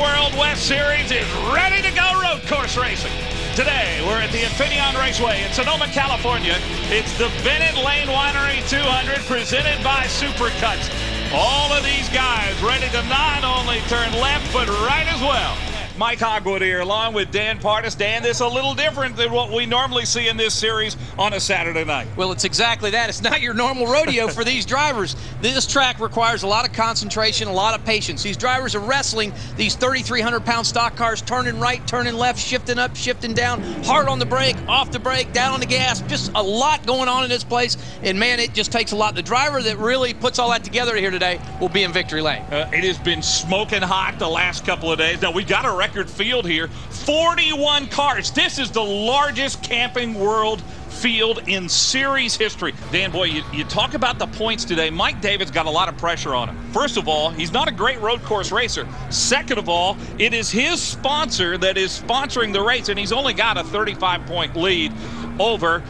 World West Series is ready to go road course racing. Today, we're at the Infineon Raceway in Sonoma, California. It's the Bennett Lane Winery 200 presented by Supercuts. All of these guys ready to not only turn left, but right as well. Mike Hogwood here, along with Dan Pardis. Dan, this is a little different than what we normally see in this series on a Saturday night. Well, it's exactly that. It's not your normal rodeo for these drivers. This track requires a lot of concentration, a lot of patience. These drivers are wrestling these 3,300-pound stock cars, turning right, turning left, shifting up, shifting down, hard on the brake, off the brake, down on the gas. Just a lot going on in this place, and man, it just takes a lot. The driver that really puts all that together here today will be in victory lane. It has been smoking hot the last couple of days. Now, we got a record field here, 41 cars. This is the largest Camping World field in series history. Dan, boy, you talk about the points today. Mike David's got a lot of pressure on him. First of all, he's not a great road course racer. Second of all, it is his sponsor that is sponsoring the race, and he's only got a 35-point lead over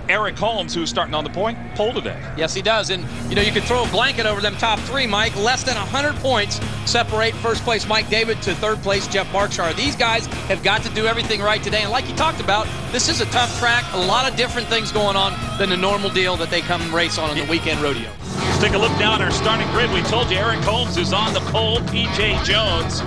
Eric Holmes, who's starting on the point pole today. Yes, he does. And, you know, you could throw a blanket over them top three, Mike. Less than 100 points separate first place Mike David to third place Jeff Barkshire. These guys have got to do everything right today. And like you talked about, this is a tough track. A lot of different things going on than the normal deal that they come race on the weekend rodeo. Let's take a look now at our starting grid. We told you Eric Holmes is on the pole. P.J. Jones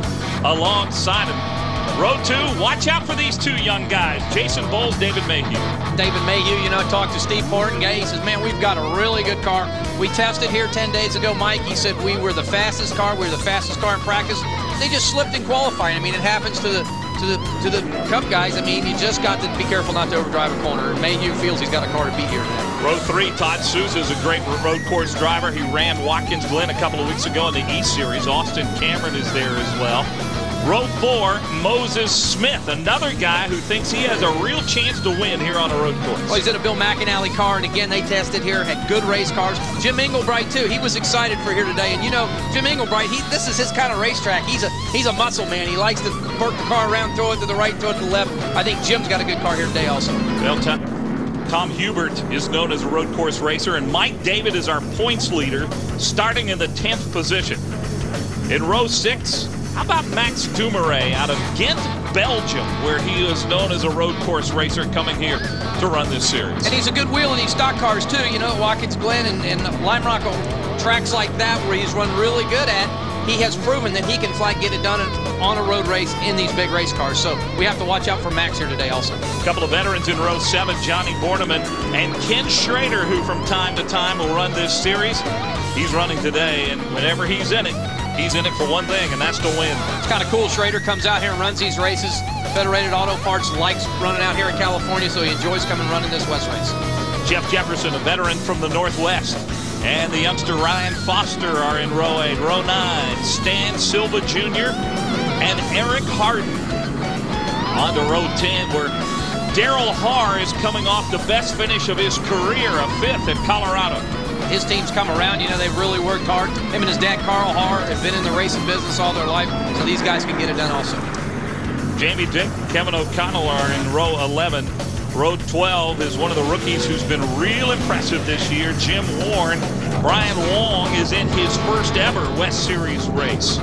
alongside him. Row 2, watch out for these two young guys, Jason Bowles, David Mayhew. David Mayhew, you know, talked to Steve Porton. He says, man, we've got a really good car. We tested here 10 days ago, Mike. He said we were the fastest car. We were the fastest car in practice. They just slipped in qualifying. I mean, it happens to the Cup guys. I mean, you just got to be careful not to overdrive a corner. And Mayhew feels he's got a car to beat here today. Row 3, Todd Souza is a great road course driver. He ran Watkins Glen a couple of weeks ago in the East Series. Austin Cameron is there as well. Row 4, Moses Smith, another guy who thinks he has a real chance to win here on a road course. Well, he's in a Bill McAnally car, and again, they tested here, had good race cars. Jim Englebright, too, he was excited for here today. And, you know, Jim Englebright, this is his kind of racetrack. He's a muscle man. He likes to work the car around, throw it to the right, throw it to the left. I think Jim's got a good car here today also. Well, Tom Hubert is known as a road course racer, and Mike David is our points leader, starting in the 10th position. In row 6, how about Max Dumouriez out of Ghent, Belgium, where he is known as a road course racer coming here to run this series. And he's a good wheel in these stock cars, too. You know, Watkins Glen and Lime Rock, tracks like that where he's run really good at, he has proven that he can get it done on a road race in these big race cars. So we have to watch out for Max here today also. A couple of veterans in row 7, Johnny Borneman and Ken Schrader, who from time to time will run this series. He's running today, and whenever he's in it for one thing, and that's to win. It's kind of cool. Schrader comes out here and runs these races. Federated Auto Parts likes running out here in California, so he enjoys coming running this West race. Jeff Jefferson, a veteran from the Northwest, and the youngster Ryan Foster are in row 8. Row 9, Stan Silva Jr. and Eric Harden. On to row 10, where Daryl Haar is coming off the best finish of his career, a 5th at Colorado. His team's come around, you know, they've really worked hard. Him and his dad, Carl Haar, have been in the racing business all their life, so these guys can get it done also. Jamie Dick, Kevin O'Connell are in row 11. Row 12 is one of the rookies who's been real impressive this year, Jim Warren. Brian Wong is in his first ever West Series race.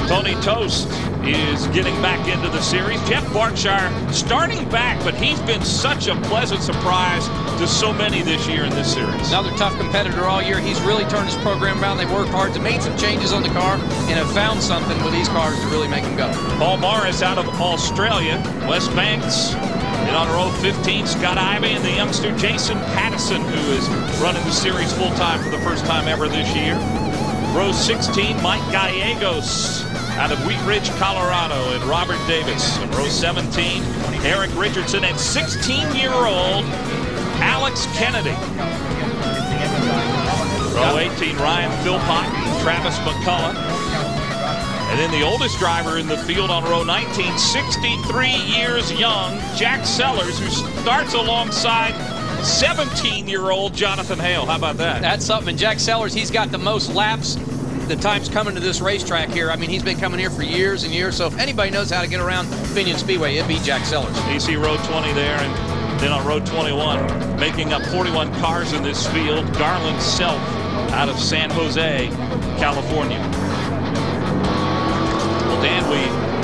Tony Tost is getting back into the series. Jeff Barkshire starting back, but he's been such a pleasant surprise to so many this year in this series. Another tough competitor all year. He's really turned his program around. They've worked hard to make some changes on the car and have found something with these cars to really make them go. Paul Morris out of Australia. Wes Banks. And on row 15, Scott Ivey and the youngster Jason Pattison, who is running the series full-time for the first time ever this year. Row 16, Mike Gallegos out of Wheat Ridge, Colorado, and Robert Davis. In row 17, Eric Richardson and 16-year-old Alex Kennedy. Row 18, Ryan Philpott and Travis McCullough. And then the oldest driver in the field on row 19, 63 years young, Jack Sellers, who starts alongside 17-year-old Jonathan Hale. How about that? That's something. And Jack Sellers, he's got the most laps the time's coming to this racetrack here. I mean, he's been coming here for years and years, so if anybody knows how to get around Finian Speedway, it'd be Jack Sellers. You see row 20 there, and then on row 21, making up 41 cars in this field, Garland Self out of San Jose, California. Dan, we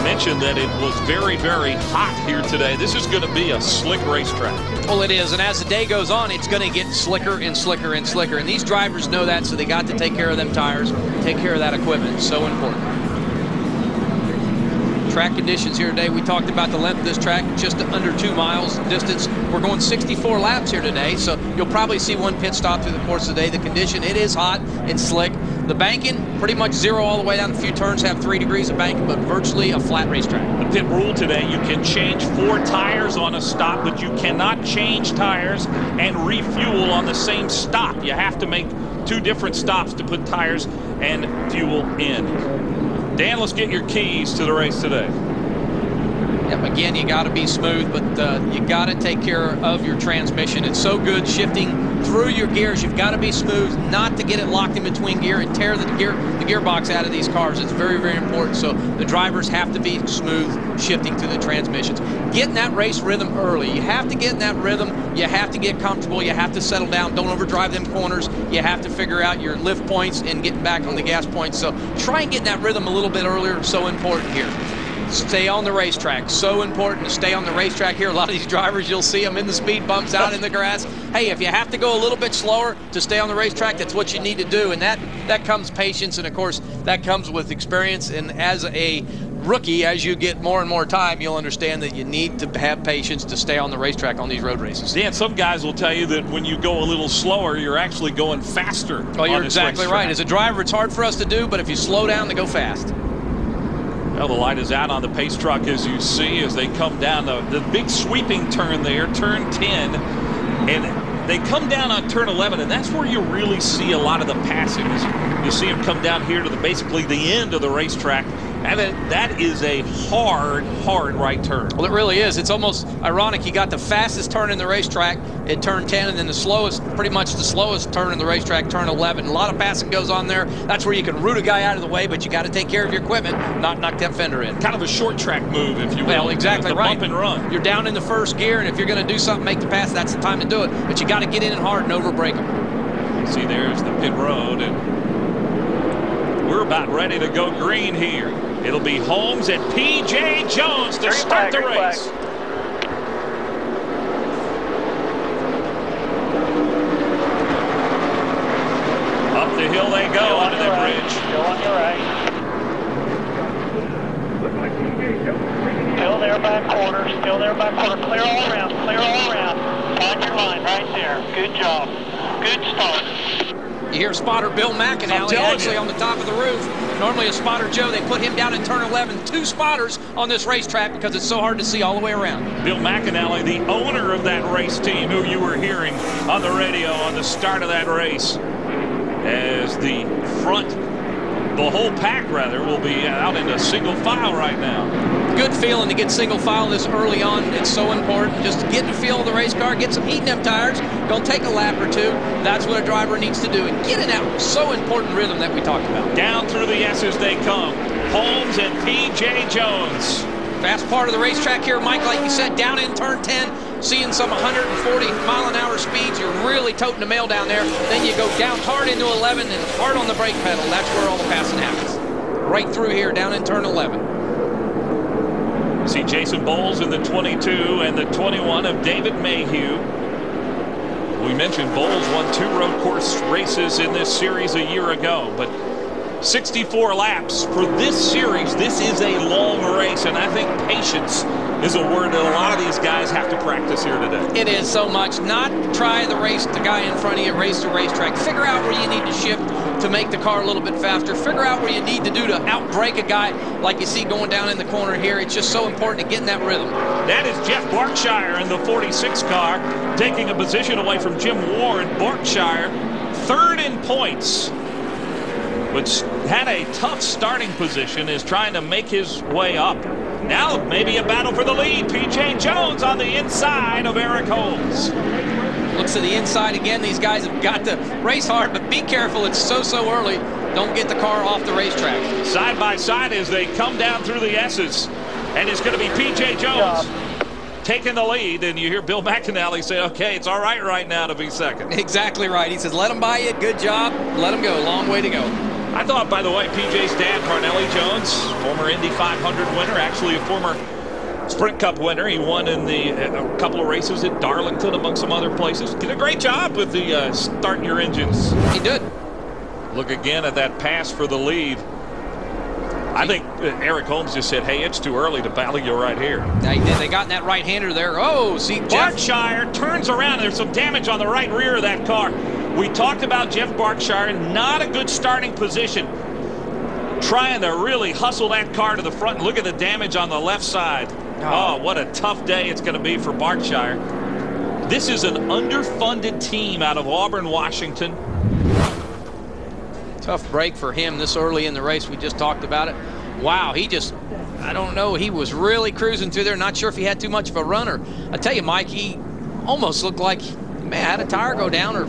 mentioned that it was very, very hot here today. This is going to be a slick racetrack. Well, it is, and as the day goes on, it's going to get slicker and slicker and slicker. And these drivers know that, so they got to take care of them tires, take care of that equipment. It's so important. Track conditions here today. We talked about the length of this track, just under 2 miles distance. We're going 64 laps here today, so you'll probably see one pit stop through the course of the day. The condition, it is hot and slick. The banking, pretty much zero all the way down. A few turns have 3 degrees of banking, but virtually a flat racetrack. The pit rule today, you can change 4 tires on a stop, but you cannot change tires and refuel on the same stop. You have to make 2 different stops to put tires and fuel in. Dan, let's get your keys to the race today. Yep, again, you got to be smooth, but you got to take care of your transmission. It's so good shifting through your gears. You've got to be smooth, not to get it locked in between gear and tear the gearbox out of these cars. It's very, very important. So the drivers have to be smooth shifting through the transmissions. Get in that race rhythm early. You have to get in that rhythm. You have to get comfortable. You have to settle down. Don't overdrive them corners. You have to figure out your lift points and getting back on the gas points. So try and get in that rhythm a little bit earlier. So important here. Stay on the racetrack. So important to stay on the racetrack here. A lot of these drivers, you'll see them in the speed bumps out in the grass. Hey, if you have to go a little bit slower to stay on the racetrack, that's what you need to do. And that comes patience, and of course that comes with experience. And as a rookie, as you get more and more time, you'll understand that you need to have patience to stay on the racetrack on these road races. Dan, some guys will tell you that when you go a little slower, you're actually going faster. Oh, you're exactly right. As a driver, it's hard for us to do, but if you slow down, to go fast. Well, the light is out on the pace truck, as you see, as they come down the big sweeping turn there, turn 10, and they come down on turn 11, and that's where you really see a lot of the passings. You see them come down here to basically the end of the racetrack, and that is a hard right turn. Well, it really is. It's almost ironic. You got the fastest turn in the racetrack at turn 10, and then the slowest, pretty much the slowest turn in the racetrack, turn 11. A lot of passing goes on there. That's where you can root a guy out of the way, but you got to take care of your equipment, not knock that fender in. Kind of a short track move, if you will. Well, exactly right. Bump and run. You're down in the first gear, and if you're going to do something, make the pass, that's the time to do it. But you got to get in it hard and overbreak them. See, there's the pit road, and we're about ready to go green here. It'll be Holmes and P.J. Jones to start the race. Up the hill they go onto the bridge. Still on your right. Still there by quarter. Still there by quarter. Clear all around. Clear all around. Find your line right there. Good job. Good start. You hear spotter Bill McAnally actually on the top of the roof. Normally a spotter Joe, they put him down in turn 11. 2 spotters on this racetrack because it's so hard to see all the way around. Bill McAnally, the owner of that race team, who you were hearing on the radio on the start of that race, as the whole pack rather, will be out into single file right now. Good feeling to get single file this early on. It's so important. Just get the feel of the race car, get some heat in them tires, go take a lap or 2. That's what a driver needs to do, and get in that so important rhythm that we talked about. Down through the S's they come. Holmes and P.J. Jones. Fast part of the racetrack here, Mike, like you said, down in turn 10, seeing some 140 mile-an-hour speeds. You're really toting the mail down there. Then you go down hard into 11 and hard on the brake pedal. That's where all the passing happens. Right through here, down in turn 11. See Jason Bowles in the 22 and the 21 of David Mayhew. We mentioned Bowles won 2 road course races in this series a year ago, but 64 laps for this series. This is a long race, and I think patience is a word that a lot of these guys have to practice here today. It is so much. Not try the race the guy in front of you, race the racetrack. Figure out where you need to shift to make the car a little bit faster. Figure out what you need to do to outbrake a guy like you see going down in the corner here. It's just so important to get in that rhythm. That is Jeff Barkshire in the 46 car, taking a position away from Jim Warren. Barkshire, 3rd in points, which had a tough starting position, is trying to make his way up. Now maybe a battle for the lead. P.J. Jones on the inside of Eric Holmes. Looks to the inside again. These guys have got to race hard, but be careful. It's so early. Don't get the car off the racetrack. Side by side as they come down through the S's. And it's going to be P.J. Jones taking the lead. And you hear Bill McAnally say, okay, it's all right now to be second. Exactly right. He says, let them by you. Good job. Let them go. Long way to go. I thought, by the way, PJ's dad, Parnelli Jones, former Indy 500 winner, actually a former Sprint Cup winner. He won in a couple of races at Darlington, among some other places. Did a great job with the start your engines. He did. Look again at that pass for the lead. I think Eric Holmes just said, hey, it's too early to battle you right here. They did. They got in that right-hander there. Oh, see, Berkshire turns around. There's some damage on the right rear of that car. We talked about Jeff Berkshire, not a good starting position. Trying to really hustle that car to the front. Look at the damage on the left side. Oh, what a tough day it's going to be for Berkshire. This is an underfunded team out of Auburn, Washington. Tough break for him this early in the race. We just talked about it. Wow, he just, I don't know, he was really cruising through there. Not sure if he had too much of a runner. I tell you, Mike, he almost looked like he may have had a tire go down, or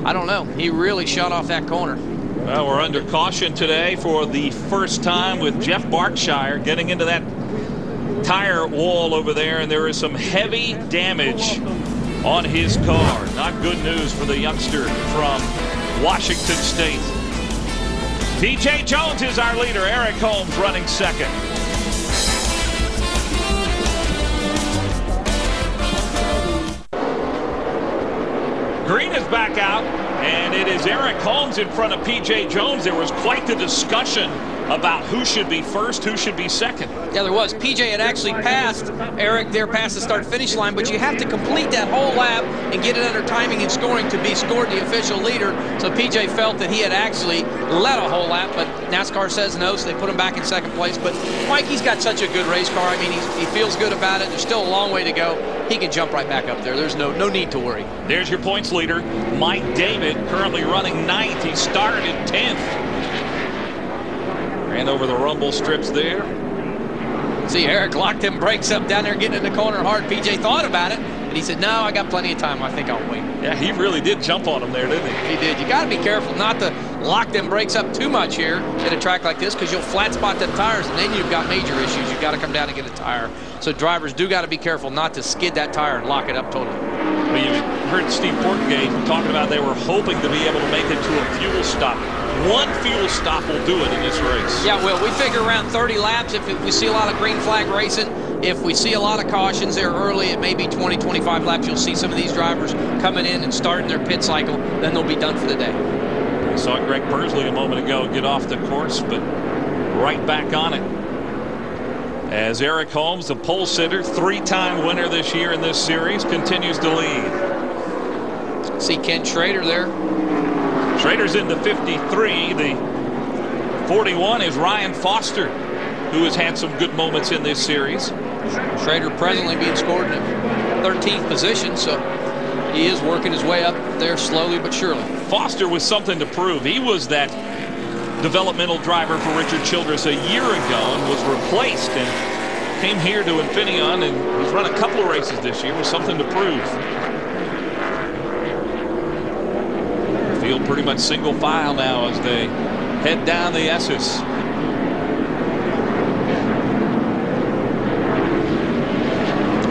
I don't know. He really shot off that corner. Well, we're under caution today for the first time with Jeff Berkshire getting into that tire wall over there, and there is some heavy damage on his car. Not good news for the youngster from Washington State. P.J. Jones is our leader. Eric Holmes running second. Green is back out, and it is Eric Holmes in front of P.J. Jones. There was quite the discussion about who should be first, who should be second. Yeah, there was. PJ had actually passed Eric there past the start-finish line, but you have to complete that whole lap and get it under timing and scoring to be scored the official leader. So PJ felt that he had actually led a whole lap, but NASCAR says no, so they put him back in second place. But Mikey's got such a good race car. I mean, he feels good about it. There's still a long way to go. He can jump right back up there. There's no need to worry. There's your points leader, Mike David, currently running 9th. He started in 10th. Ran over the rumble strips there. See, Eric locked them brakes up down there, getting in the corner hard. PJ thought about it, and he said, no, I got plenty of time. I think I'll wait. Yeah, he really did jump on him there, didn't he? He did. You got to be careful not to lock them brakes up too much here at a track like this, because you'll flat spot them tires, and then you've got major issues. You've got to come down and get a tire. So drivers do got to be careful not to skid that tire and lock it up totally. Well, you heard Steve Portgate talking about they were hoping to be able to make it to a fuel stop. One fuel stop will do it in this race. Yeah, well, we figure around 30 laps. If we see a lot of green flag racing, if we see a lot of cautions there early, it may be 20, 25 laps. You'll see some of these drivers coming in and starting their pit cycle. Then they'll be done for the day. We saw Greg Pursley a moment ago get off the course, but right back on it. As Eric Holmes, the pole sitter, 3-time winner this year in this series, continues to lead. See Ken Schrader there. Schrader's in the 53. The 41 is Ryan Foster, who has had some good moments in this series. Schrader presently being scored in 13th position, so he is working his way up there slowly but surely. Foster was something to prove. He was that developmental driver for Richard Childress a year ago and was replaced and came here to Infineon, and he's run a couple of races this year with something to prove. Field pretty much single file now as they head down the S's.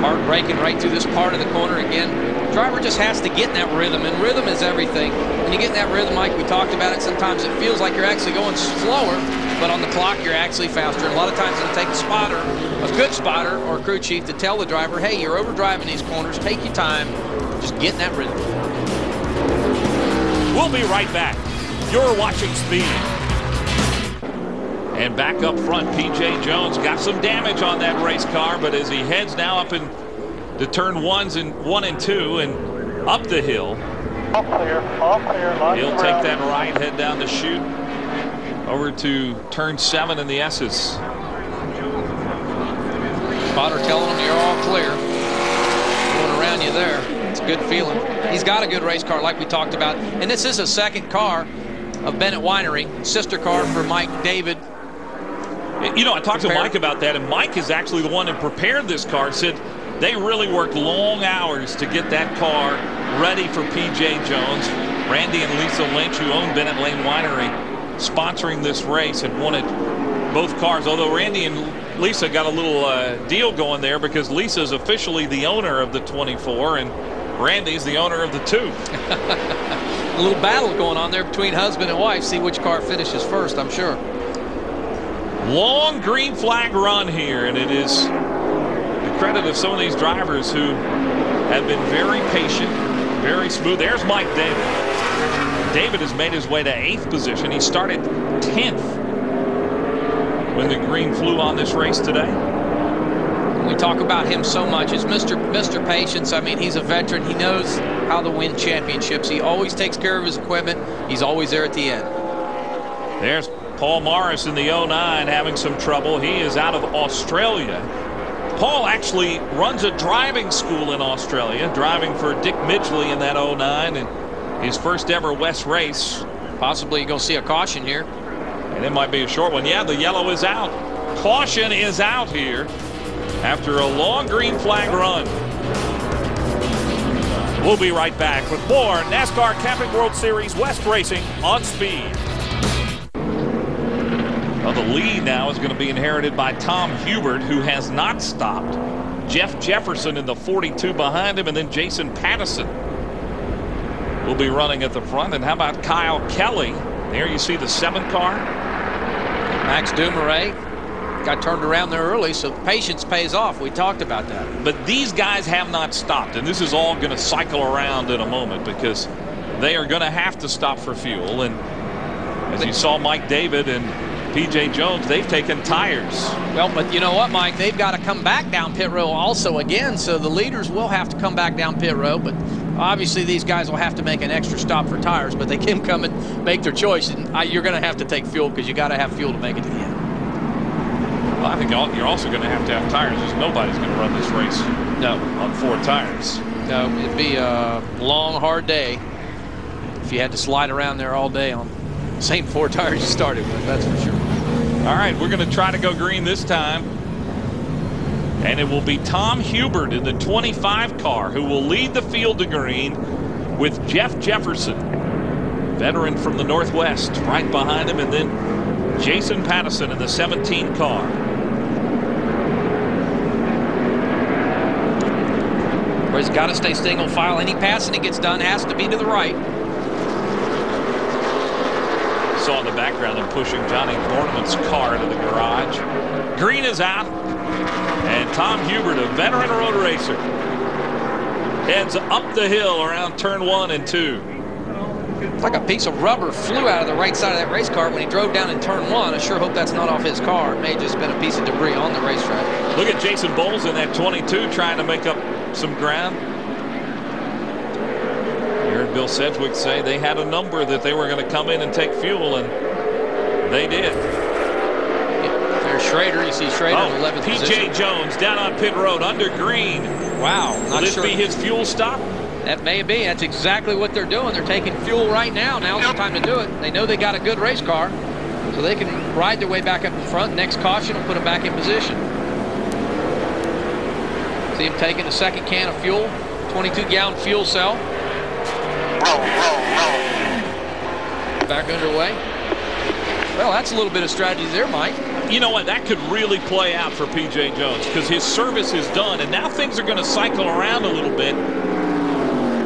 Hard braking right through this part of the corner again. Driver just has to get in that rhythm, and rhythm is everything. When you get in that rhythm, like we talked about it, sometimes it feels like you're actually going slower, but on the clock you're actually faster. And a lot of times it'll take a spotter, a good spotter or crew chief, to tell the driver, hey, you're overdriving these corners, take your time, just get in that rhythm. We'll be right back. You're watching Speed. And back up front, P.J. Jones got some damage on that race car, but as he heads now up into turn 1 and 2 and up the hill, all clear, he'll take that right, head down the chute over to turn 7 in the S's. Spotter telling him you're all clear. Going around you there. It's a good feeling. He's got a good race car like we talked about. And this is a second car of Bennett Winery, sister car for Mike David. You know, I talked to Mike about that, and Mike is actually the one that prepared this car. Said they really worked long hours to get that car ready for P.J. Jones. Randy and Lisa Lynch, who own Bennett Lane Winery, sponsoring this race, and wanted both cars. Although Randy and Lisa got a little deal going there, because Lisa's officially the owner of the 24 and Randy's the owner of the 2. A little battle going on there between husband and wife. See which car finishes first, I'm sure. Long green flag run here, and it is the credit of some of these drivers who have been very patient, very smooth. There's Mike David. David has made his way to 8th position. He started 10th when the green flew on this race today. We talk about him so much. It's Mr. Patience. I mean, he's a veteran. He knows how to win championships. He always takes care of his equipment. He's always there at the end. There's Paul Morris in the 09 having some trouble. He is out of Australia. Paul actually runs a driving school in Australia, driving for Dick Midgley in that 09 and his first ever West race. Possibly you're going to see a caution here. And it might be a short one. Yeah, the yellow is out. Caution is out here after a long green flag run. We'll be right back with more NASCAR Camping World Series West Racing on Speed. Well, the lead now is going to be inherited by Tom Hubert, who has not stopped. Jeff Jefferson in the 42 behind him, and then Jason Pattison will be running at the front. And how about Kyle Kelly? There you see the 7 car. Max Dumouriez got turned around there early, so patience pays off. We talked about that. But these guys have not stopped, and this is all going to cycle around in a moment because they are going to have to stop for fuel. And as you saw, Mike David and P.J. Jones, they've taken tires. Well, but you know what, Mike? They've got to come back down pit row also again, so the leaders will have to come back down pit row. But obviously these guys will have to make an extra stop for tires, but they can come and make their choice. And you're going to have to take fuel because you got to have fuel to make it to the end. Well, I think you're also going to have tires because nobody's going to run this race on 4 tires. No, it'd be a long, hard day if you had to slide around there all day on the same 4 tires you started with, that's for sure. All right, we're going to try to go green this time. And it will be Tom Hubert in the 25 car who will lead the field to green with Jeff Jefferson, veteran from the Northwest, right behind him, and then Jason Pattison in the 17 car. Well, he's got to stay single file. Any passing that gets done has to be to the right. Saw in the background them pushing Johnny Borneman's car into the garage. Green is out, and Tom Hubert, a veteran road racer, heads up the hill around turn 1 and 2. It's like a piece of rubber flew out of the right side of that race car when he drove down in turn 1. I sure hope that's not off his car. It may have just been a piece of debris on the racetrack. Look at Jason Bowles in that 22 trying to make up some ground. You heard Bill Sedgwick say they had a number that they were going to come in and take fuel, and they did. There's Schrader. You see Schrader in 11th position. P.J. Jones down on pit road under green. Wow. Will this be his fuel stop? That may be. That's exactly what they're doing. They're taking fuel right now. Now's the time to do it. They know they got a good race car, so they can ride their way back up in front. Next caution will put them back in position. See him taking the 2nd can of fuel, 22-gallon fuel cell. Back underway. Well, that's a little bit of strategy there, Mike. You know what? That could really play out for P.J. Jones because his service is done, and now things are going to cycle around a little bit.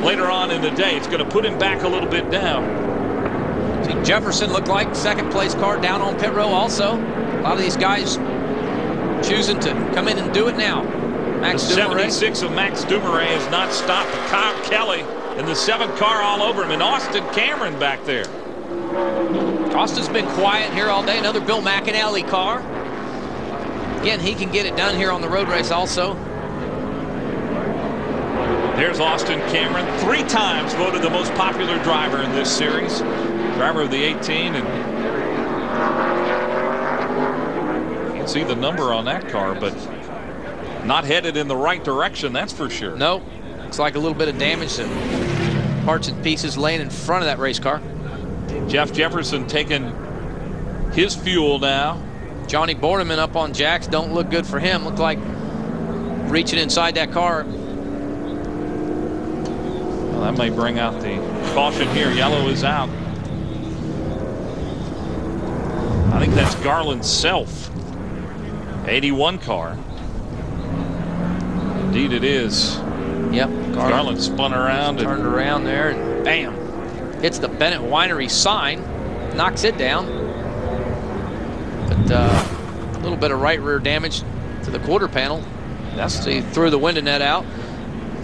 Later on in the day, it's going to put him back a little bit down. See, Jefferson looked like 2nd place car down on pit row also. A lot of these guys choosing to come in and do it now. Max the Dumouriez. 76 of Max Dumouriez has not stopped. Kyle Kelly in the 7th car all over him, and Austin Cameron back there. Austin's been quiet here all day. Another Bill McAnally car. Again, he can get it done here on the road race also. There's Austin Cameron, 3 times voted the most popular driver in this series. Driver of the 18, and you can see the number on that car, but not headed in the right direction, that's for sure. Nope. Looks like a little bit of damage to parts and pieces laying in front of that race car. Jeff Jefferson taking his fuel now. Johnny Borneman up on jacks. Don't look good for him. Looked like reaching inside that car. Well, that may bring out the caution here. Yellow is out. I think that's Garland's Self. 81 car. Indeed it is. Yep. Garland spun around. Turned around there and bam. hits the Bennett Winery sign, knocks it down. But a little bit of right rear damage to the quarter panel. So he threw the window net out.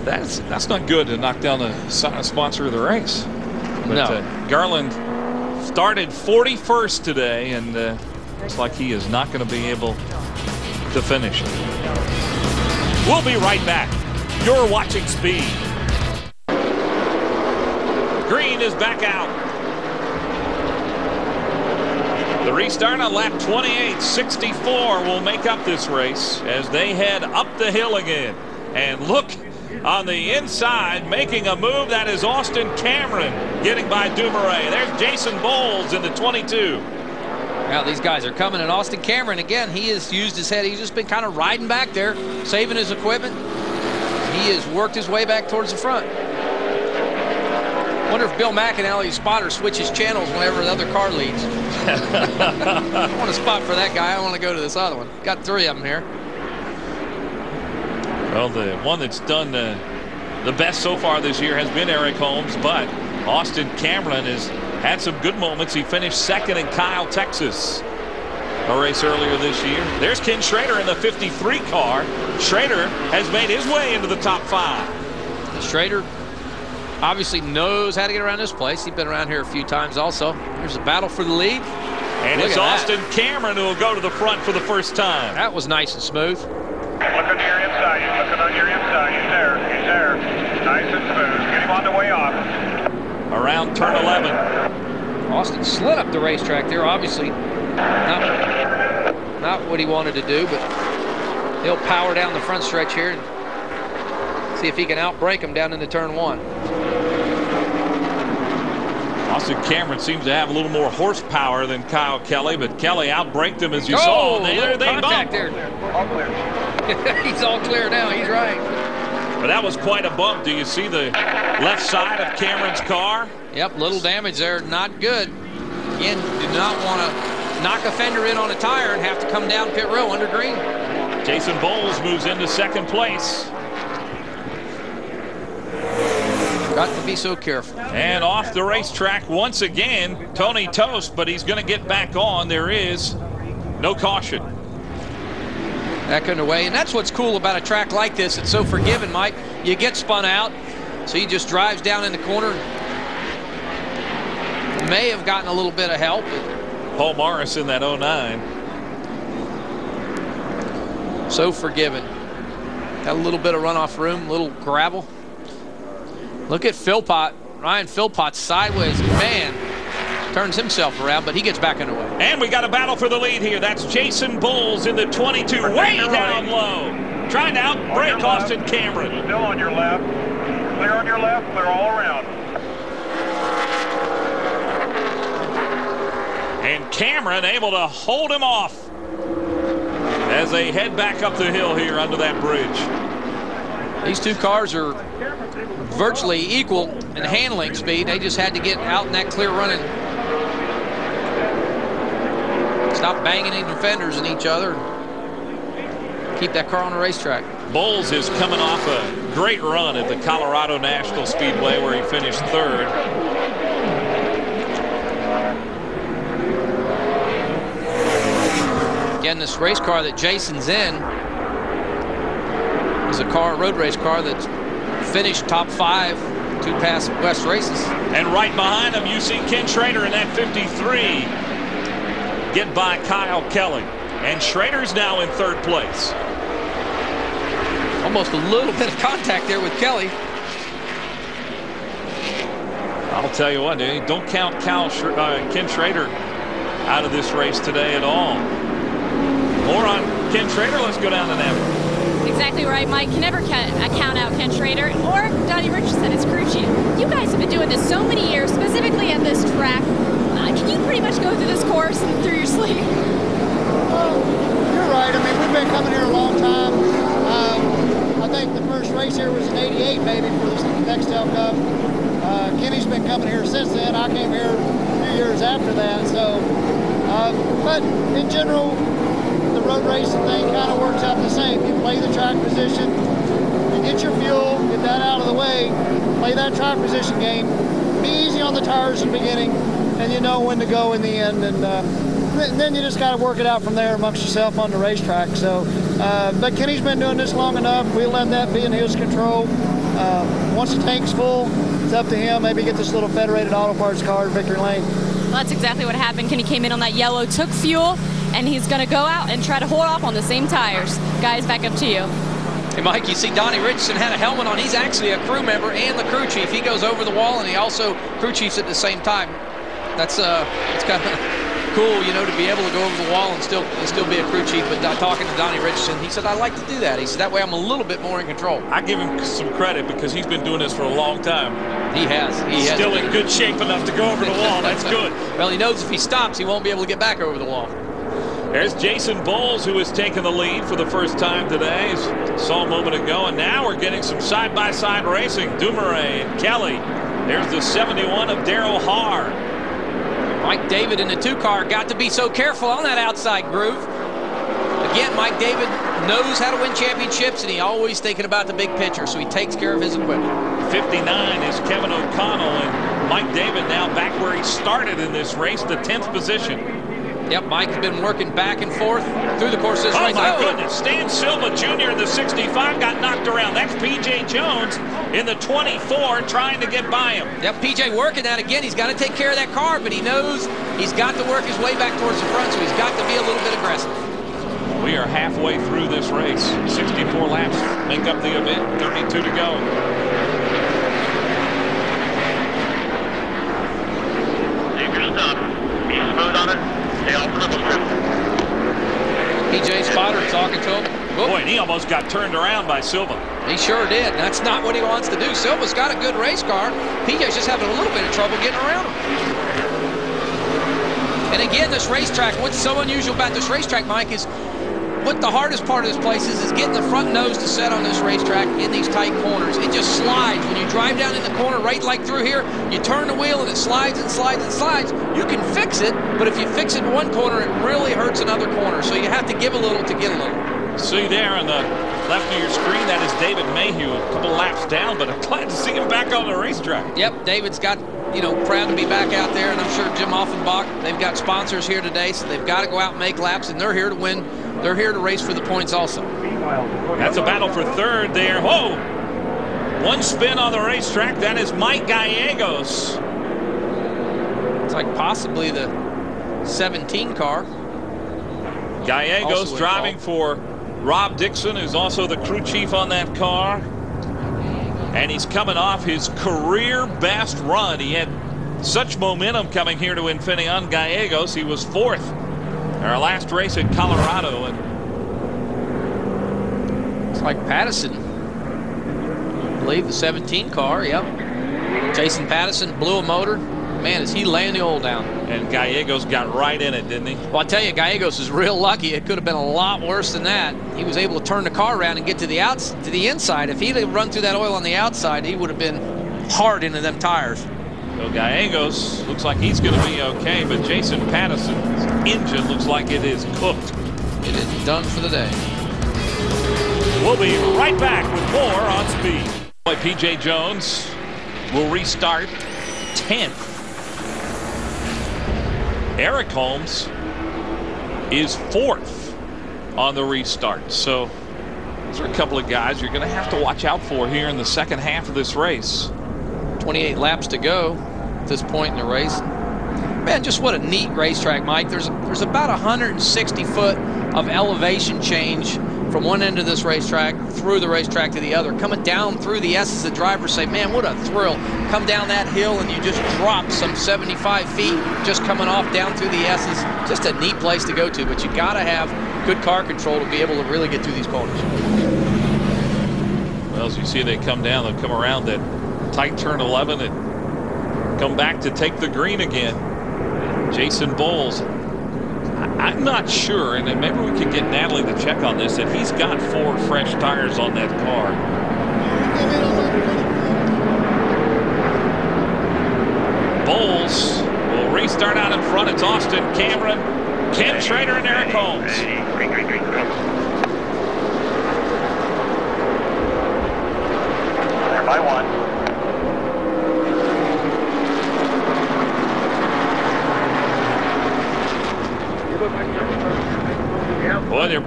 That's not good to knock down the sponsor of the race. But, no. Garland started 41st today, and looks like he is not going to be able to finish it. We'll be right back. You're watching Speed. Green is back out. The restart on lap 28, 64 will make up this race as they head up the hill again. And look on the inside, making a move. That is Austin Cameron getting by Dumoulin. There's Jason Bowles in the 22. Now these guys are coming, and Austin Cameron, again, he has used his head. He's just been kind of riding back there, saving his equipment. He has worked his way back towards the front. Wonder if Bill McAnally's spotter switches channels whenever the other car leads. I want a spot for that guy. I want to go to this other one. Got 3 of them here. Well, the one that's done the best so far this year has been Eric Holmes, but Austin Cameron has had some good moments. He finished 2nd in Kyle, Texas, a race earlier this year. There's Ken Schrader in the 53 car. Schrader has made his way into the top 5. Schrader obviously knows how to get around this place. He's been around here a few times also. There's a battle for the lead. And it's Austin Cameron who will go to the front for the first time. That was nice and smooth. Looking to your inside. He's looking on your inside. He's there. He's there. Nice and smooth. Get him on the way off. Around turn 11. Austin slid up the racetrack there. Obviously not what he wanted to do, but he'll power down the front stretch here and see if he can outbrake him down into turn 1. Austin Cameron seems to have a little more horsepower than Kyle Kelly, but Kelly outbraked him as you saw. There they bumped. There. All clear. He's all clear now. He's right. But that was quite a bump. Do you see the left side of Cameron's car? Yep, little damage there. Not good. Again, do not want to knock a fender in on a tire and have to come down pit row under green. Jason Bowles moves into 2nd place. Got to be so careful. And off the racetrack once again, Tony Tost, but he's going to get back on. There is no caution. Back underway, and that's what's cool about a track like this. It's so forgiving, Mike. You get spun out, so he just drives down in the corner. May have gotten a little bit of help. Paul Morris in that 09. So forgiving. Got a little bit of runoff room, little gravel. Look at Philpott. Ryan Philpott sideways. Man, turns himself around, but he gets back underway. And we got a battle for the lead here. That's Jason Bowles in the 22, way down low. Trying to outbrake Austin Cameron. Still on your left. Clear on your left. Clear all around. And Cameron able to hold him off as they head back up the hill here under that bridge. These two cars are virtually equal in handling speed. They just had to get out in that clear running. Stop banging into fenders in each other. Keep that car on the racetrack. Bowles is coming off a great run at the Colorado National Speedway where he finished 3rd. Again, this race car that Jason's in is a road race car that's finished top 5 2 past West races. And right behind him, you see Ken Schrader in that 53 get by Kyle Kelly. And Schrader's now in 3rd place. Almost a little bit of contact there with Kelly. I'll tell you what, don't count Ken Schrader out of this race today at all. More on Ken Schrader. Let's go down to Navy. Exactly right, Mike. Can never count out Ken Schrader or Donnie Richardson. It's crew chief. You guys have been doing this so many years, specifically at this track. Can you pretty much go through this course and through your sleep? Well, you're right. I mean, we've been coming here a long time. I think the first race here was in '88, maybe, for the Nextel Cup. Kenny's been coming here since then. I came here a few years after that. So, but in general, the road racing thing kind of works out the same. You play the track position, you get your fuel, get that out of the way, play that track position game, be easy on the tires in the beginning, and you know when to go in the end, and then you just got to work it out from there amongst yourself on the racetrack. So, but Kenny's been doing this long enough. We'll let that be in his control. Once the tank's full, it's up to him. Maybe get this little Federated Auto Parts car to victory lane. Well, that's exactly what happened. Kenny came in on that yellow, took fuel, and he's going to go out and try to hold off on the same tires. Guys, back up to you. Hey, Mike, you see Donnie Richardson had a helmet on. He's actually a crew member and the crew chief. He goes over the wall, and he also crew chiefs at the same time. That's it's kind of cool, you know, to be able to go over the wall and still be a crew chief. But talking to Donnie Richardson, he said, I like to do that. He said, that way I'm a little bit more in control. I give him some credit because he's been doing this for a long time. He has. He's still in good shape enough to go over the wall. That's good. Well, he knows if he stops, he won't be able to get back over the wall. There's Jason Bowles, who has taken the lead for the first time today. Saw a moment ago, and now we're getting some side-by-side racing. Dumoulin and Kelly. There's the 71 of Darrell Haar. Mike David in the 2-car got to be so careful on that outside groove. Again, Mike David knows how to win championships, and he's always thinking about the big picture, so he takes care of his equipment. 59 is Kevin O'Connell, and Mike David now back where he started in this race, the 10th position. Yep, Mike's been working back and forth through the course of this race. Oh, my goodness. Stan Silva Jr. in the 65 got knocked around. That's P.J. Jones in the 24 trying to get by him. Yep, P.J. working that again. He's got to take care of that car, but he knows he's got to work his way back towards the front, so he's got to be a little bit aggressive. We are halfway through this race. 64 laps make up the event. 32 to go. Take your stop. Be smooth on it. Stay off the ripple strip. PJ Spotter talking to him. Whoop. Boy, and he almost got turned around by Silva. He sure did. That's not what he wants to do. Silva's got a good race car. PJ's just having a little bit of trouble getting around him. And again, this racetrack, what's so unusual about this racetrack, Mike, is what the hardest part of this place is getting the front nose to set on this racetrack in these tight corners. It just slides. When you drive down in the corner, right like through here, you turn the wheel and it slides and slides and slides. You can fix it, but if you fix it in one corner, it really hurts another corner. So you have to give a little to get a little. See there on the left of your screen, that is David Mayhew, a couple laps down, but I'm glad to see him back on the racetrack. Yep, David's got, you know, proud to be back out there, and I'm sure Jim Offenbach, they've got sponsors here today, so they've got to go out and make laps, and they're here to win. They're here to race for the points also. That's a battle for third there. Whoa! One spin on the racetrack. That is Mike Gallegos. It's like possibly the 17 car. Gallegos driving for Rob Dixon, who's also the crew chief on that car. And he's coming off his career best run. He had such momentum coming here to Infineon. Gallegos, he was fourth in our last race in Colorado. And it's like Pattison, I believe, the 17 car. Yep. Jason Pattison blew a motor. Man, is he laying the oil down. And Gallegos got right in it, didn't he? Well, I tell you, Gallegos is real lucky. It could have been a lot worse than that. He was able to turn the car around and get to the inside. If he'd have run through that oil on the outside, he would have been hard into them tires. So Gallegos looks like he's going to be okay, but Jason Patterson's engine looks like it is cooked. It is done for the day. We'll be right back with more on Speed. P.J. Jones will restart 10th. Eric Holmes is 4th on the restart. So those are a couple of guys you're going to have to watch out for here in the second half of this race. 28 laps to go at this point in the race. Man, just what a neat racetrack, Mike. There's about 160 foot of elevation change from one end of this racetrack through the racetrack to the other. Coming down through the S's, the drivers say, man, what a thrill. Come down that hill and you just drop some 75 feet just coming off down through the S's. Just a neat place to go to, but you got to have good car control to be able to really get through these corners. Well, as you see, they come down, they'll come around that tight turn 11 and come back to take the green again. Jason Bowles, I'm not sure, and then maybe we could get Natalie to check on this, that he's got 4 fresh tires on that car. Bowles will restart out in front. It's Austin Cameron, Ken Schrader, and Eric Holmes. There by 1.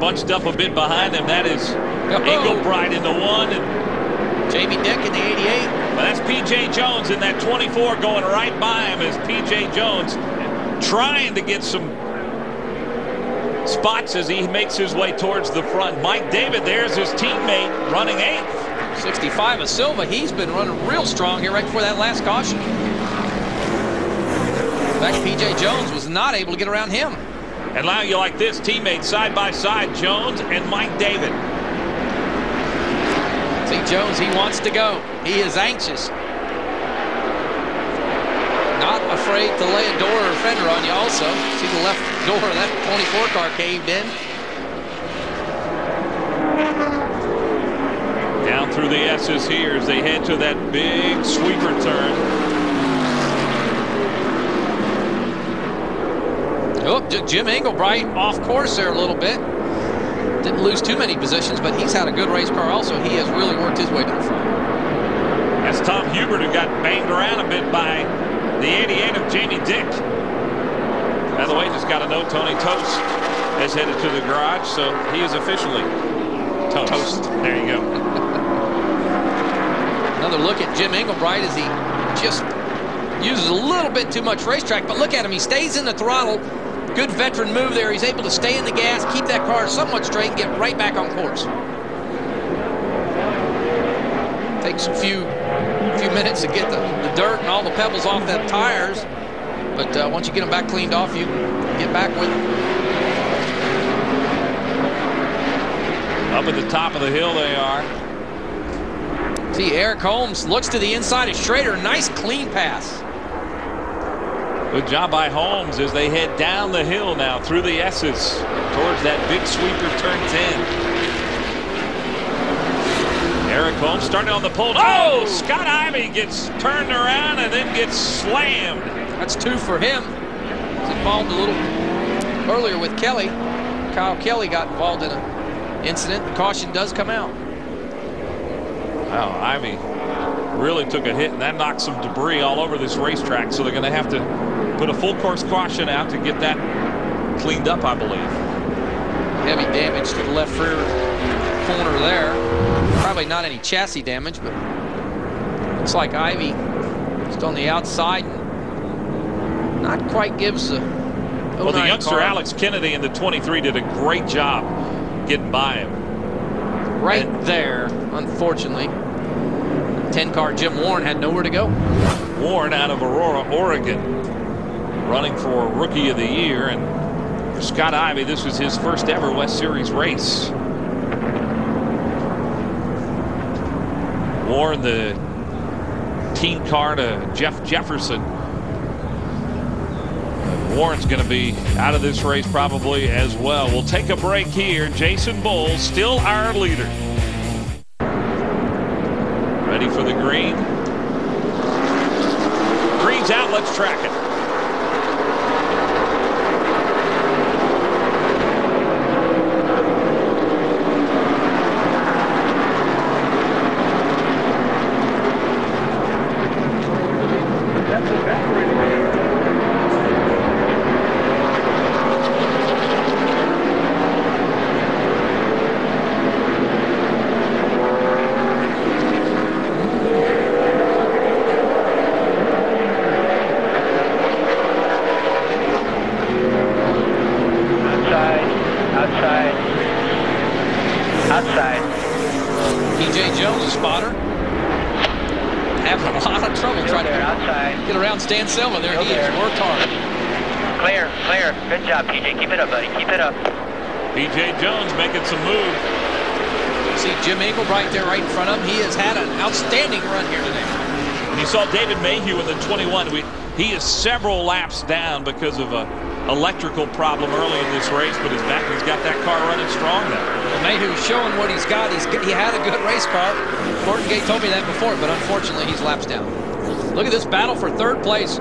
bunched up a bit behind him. That is Englebright in the 1. And Jamie Dick in the 88. But that's P.J. Jones in that 24 going right by him as P.J. Jones trying to get some spots as he makes his way towards the front. Mike David, there's his teammate running 8th. 65 of Silva. He's been running real strong here right before that last caution. In fact, P.J. Jones was not able to get around him. And now you like this, teammates side by side, Jones and Mike David. See Jones, he wants to go. He is anxious. Not afraid to lay a door or a fender on you also. See the left door of that 24 car caved in. Down through the S's here as they head to that big sweeper turn. Oh, Jim Englebright off course there a little bit. Didn't lose too many positions, but he's had a good race car also. He has really worked his way to the front. That's Tom Hubert, who got banged around a bit by the 88 of Jamie Dick. By the way, just got to know Tony Tost has headed to the garage, so he is officially toast. There you go. Another look at Jim Englebright as he just uses a little bit too much racetrack, but look at him. He stays in the throttle. Good veteran move there. He's able to stay in the gas, keep that car somewhat straight, and get right back on course. Takes a few minutes to get the dirt and all the pebbles off that tires, but once you get them back cleaned off, you get back with them. Up at the top of the hill they are. See, Eric Holmes looks to the inside of Schrader. Nice clean pass. Good job by Holmes as they head down the hill now through the S's towards that big sweeper turn 10. Eric Holmes starting on the pole. Oh! Scott Ivey gets turned around and then gets slammed. That's 2 for him. He's involved a little earlier with Kelly. Kyle Kelly got involved in an incident. The caution does come out. Wow, Ivey really took a hit, and that knocked some debris all over this racetrack, so they're going to have to put a full course caution out to get that cleaned up, I believe. Heavy damage to the left rear corner there. Probably not any chassis damage, but looks like Ivey just on the outside. Not quite gives the well, the youngster car. Alex Kennedy in the 23 did a great job getting by him. Right there, unfortunately. 10-car Jim Warren had nowhere to go. Warren out of Aurora, Oregon, running for Rookie of the Year. And for Scott Ivey, this was his first ever West Series race. Warren, the team car to Jeff Jefferson. Warren's going to be out of this race probably as well. We'll take a break here. Jason Bull still our leader. Ready for the green. Green's out. Let's track it. Dan Silva there. He has worked hard. Clear. Good job, PJ. Keep it up, buddy. Keep it up. PJ Jones making some moves. See Jim Englebright there right in front of him. He has had an outstanding run here today. And you saw David Mayhew in the 21. He is several laps down because of a electrical problem early in this race, but he's back. He's got that car running strong now. Well, Mayhew's showing what he's got. He had a good race car. Morton Gay told me that before, but unfortunately he's laps down. Look at this battle for third place.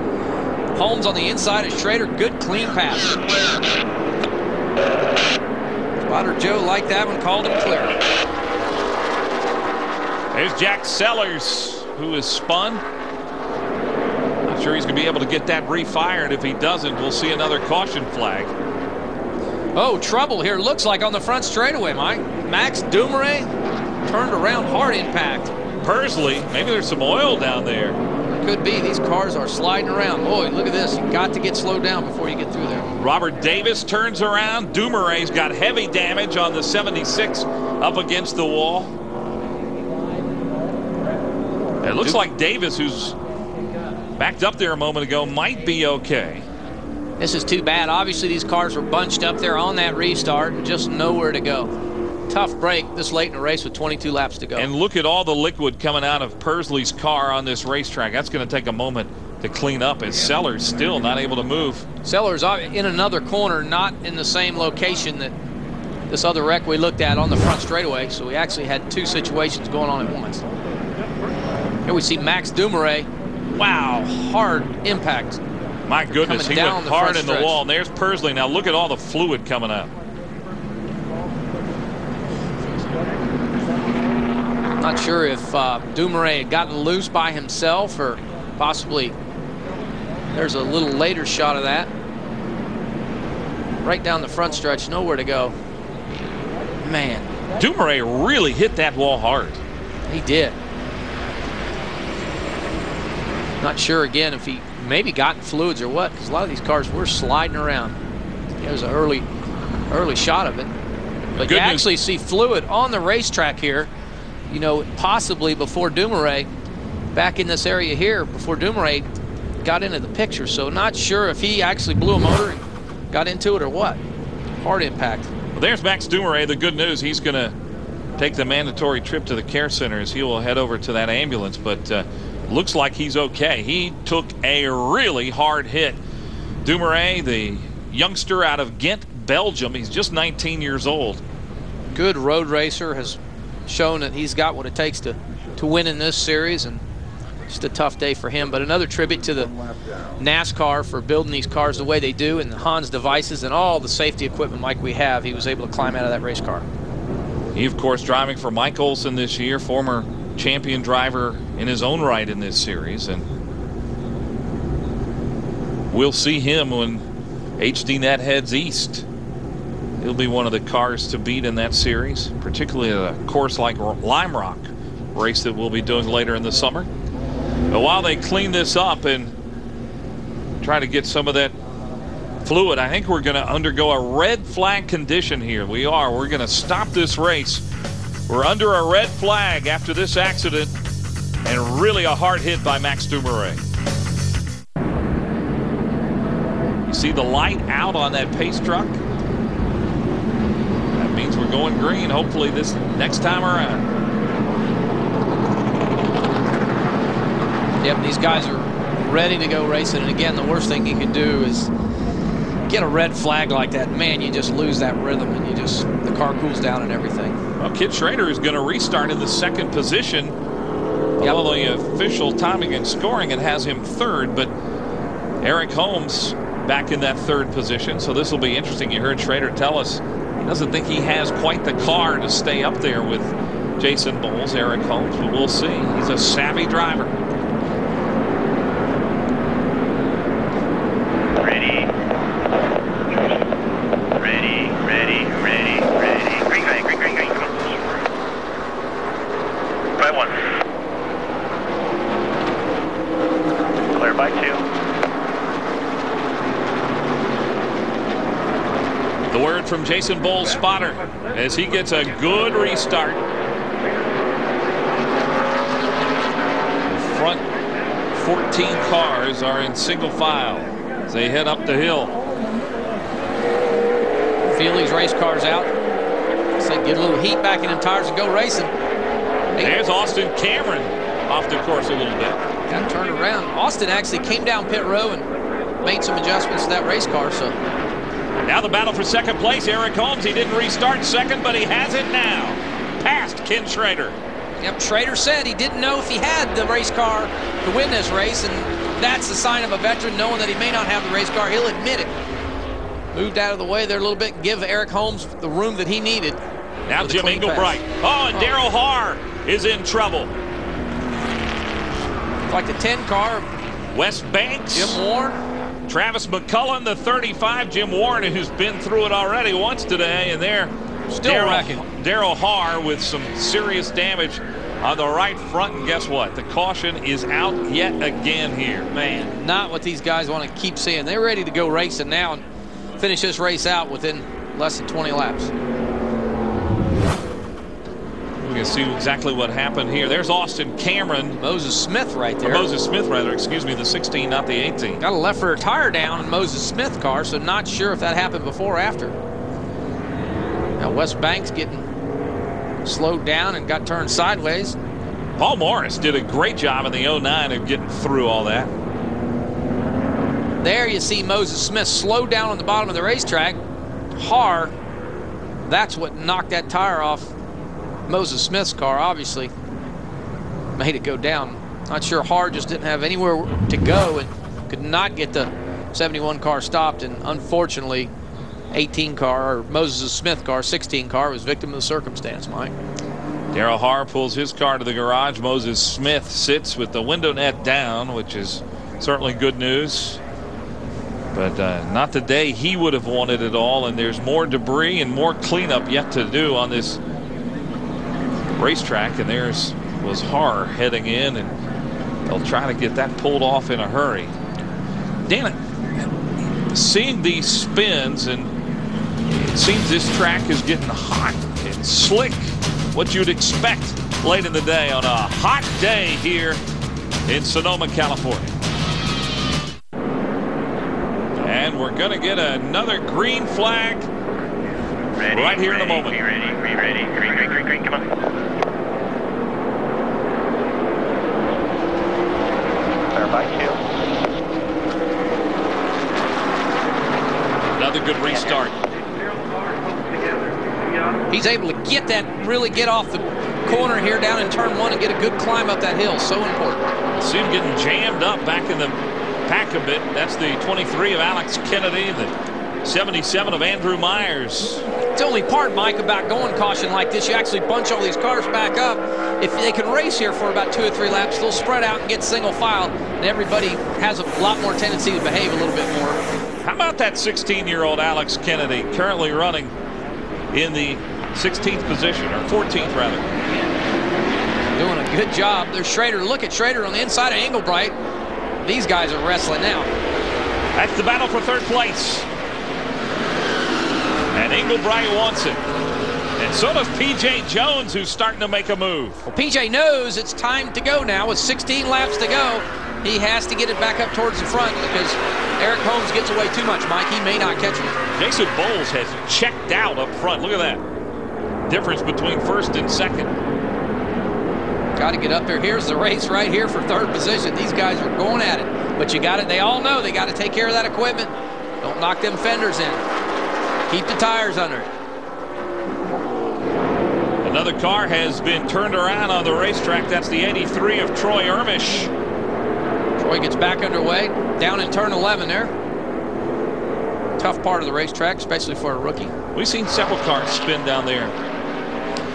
Holmes on the inside of Schrader. Good clean pass. Spotter Joe liked that one, called him clear. There's Jack Sellers, who is spun. Not sure he's going to be able to get that refired. If he doesn't, we'll see another caution flag. Oh, trouble here. Looks like on the front straightaway, Mike. Max Dumoulin turned around, hard impact. Pursley, maybe there's some oil down there. Could be. These cars are sliding around. Boy, look at this. You've got to get slowed down before you get through there. Robert Davis turns around. Dumourin's got heavy damage on the 76 up against the wall. It looks like Davis, who's backed up there a moment ago, might be okay. This is too bad. Obviously, these cars were bunched up there on that restart and just nowhere to go. Tough break this late in the race with 22 laps to go. And look at all the liquid coming out of Pursley's car on this racetrack. That's going to take a moment to clean up, as Sellers still not able to move. Sellers in another corner, not in the same location that this other wreck we looked at on the front straightaway. So we actually had two situations going on at once. Here we see Max Dumoulin. Wow, hard impact. My goodness, he went hard in the wall. And there's Pursley. Now look at all the fluid coming out. Not sure if Dumoulin had gotten loose by himself, or possibly there's a little later shot of that. Right down the front stretch, nowhere to go. Man. Dumoulin really hit that wall hard. He did. Not sure again if he maybe got in fluids or what, because a lot of these cars were sliding around. There's an early shot of it. But you actually see fluid on the racetrack here. You know, possibly before Dumoulin, back in this area here, before Dumoulin got into the picture. So not sure if he actually blew a motor and got into it or what. Hard impact. Well, there's Max Dumoulin. The good news, he's going to take the mandatory trip to the care center as he will head over to that ambulance. But looks like he's okay. He took a really hard hit. Dumoulin, the youngster out of Ghent, Belgium. He's just 19 years old. Good road racer, has shown that he's got what it takes to win in this series, and just a tough day for him. But another tribute to the NASCAR for building these cars the way they do, and the Hans devices and all the safety equipment like we have. He was able to climb out of that race car. He, of course, driving for Mike Olson this year, former champion driver in his own right in this series, and we'll see him when HDNet heads east. He'll be one of the cars to beat in that series, particularly a course like Lime Rock race that we'll be doing later in the summer. But while they clean this up and try to get some of that fluid, I think we're going to undergo a red flag condition here. We're going to stop this race. We're under a red flag after this accident, and really a hard hit by Max Dumoulin. You see the light out on that pace truck? That means we're going green, hopefully this next time around. Yep, these guys are ready to go racing, and again, the worst thing you can do is get a red flag like that. Man, you just lose that rhythm, and the car cools down and everything. Well, Kit Schrader is going to restart in the second position. Although the official timing and scoring, it has him third, but Eric Holmes back in that third position, so this will be interesting. You heard Schrader tell us he doesn't think he has quite the car to stay up there with Jason Bowles, Eric Holmes, but we'll see. He's a savvy driver. Ready. Green. By one. Clear by two. The word from Jason Bowles' spotter as he gets a good restart. The front 14 cars are in single file as they head up the hill. Feel these race cars out. So get a little heat back in them tires and go racing. There's Austin Cameron off the course a little bit. Got turned around. Austin actually came down pit row and made some adjustments to that race car. So now the battle for second place. Eric Holmes, he didn't restart second, but he has it now. Past Ken Schrader. Yep, Schrader said he didn't know if he had the race car to win this race, and that's the sign of a veteran, knowing that he may not have the race car. He'll admit it. Moved out of the way there a little bit and give Eric Holmes the room that he needed. Now Jim Engelbright. Oh, and Darrell Haar is in trouble. Like the 10 car. Wes Banks. Jim Warren. Travis McCullen, the 35. Jim Warren, who's been through it already once today. And there, still wrecking. Daryl Haar with some serious damage on the right front. And guess what? The caution is out yet again here. Man, not what these guys want to keep seeing. They're ready to go racing now and finish this race out within less than 20 laps. We can see exactly what happened here. There's Austin Cameron. Moses Smith right there. Moses Smith, rather, excuse me, the 16, not the 18. Got a left rear tire down in Moses Smith car, so not sure if that happened before or after. Now Wes Banks getting slowed down and got turned sideways. Paul Morris did a great job in the 09 of getting through all that. There you see Moses Smith slowed down on the bottom of the racetrack. Haar, that's what knocked that tire off Moses Smith's car, obviously made it go down. Not sure Haar just didn't have anywhere to go and could not get the 71 car stopped, and unfortunately 18 car, or Moses Smith car, 16 car, was victim of the circumstance, Mike. Daryl Haar pulls his car to the garage. Moses Smith sits with the window net down, which is certainly good news. But not the day he would have wanted it all, and there's more debris and more cleanup yet to do on this racetrack. And there's was Haar heading in, and they'll try to get that pulled off in a hurry. Dan, seeing these spins, and it seems this track is getting hot and slick, what you'd expect late in the day on a hot day here in Sonoma, California. And we're going to get another green flag right here in a moment. Be ready. Green, come on. Clarify 2. Another good restart. He's able to get that, really get off the corner here down in turn 1 and get a good climb up that hill. So important. See him getting jammed up back in the pack a bit. That's the 23 of Alex Kennedy, the 77 of Andrew Myers. It's the only part, Mike, about going caution like this. You actually bunch all these cars back up. If they can race here for about 2 or 3 laps, they'll spread out and get single file, and everybody has a lot more tendency to behave a little bit more. How about that 16-year-old Alex Kennedy, currently running in the 16th position, or 14th rather. Doing a good job. There's Schrader. Look at Schrader on the inside of Englebright. These guys are wrestling now. That's the battle for third place. And Englebright wants it. And so does P.J. Jones, who's starting to make a move. Well, P.J. knows it's time to go now. With 16 laps to go, he has to get it back up towards the front because Eric Holmes gets away too much, Mike. He may not catch him. Jason Bowles has checked out up front. Look at that. Difference between first and second. Got to get up there. Here's the race right here for third position. These guys are going at it. But you got it. They all know they got to take care of that equipment. Don't knock them fenders in. Keep the tires under it. Another car has been turned around on the racetrack. That's the 83 of Troy Ermish. Troy gets back underway. Down in turn 11 there. Tough part of the racetrack, especially for a rookie. We've seen several cars spin down there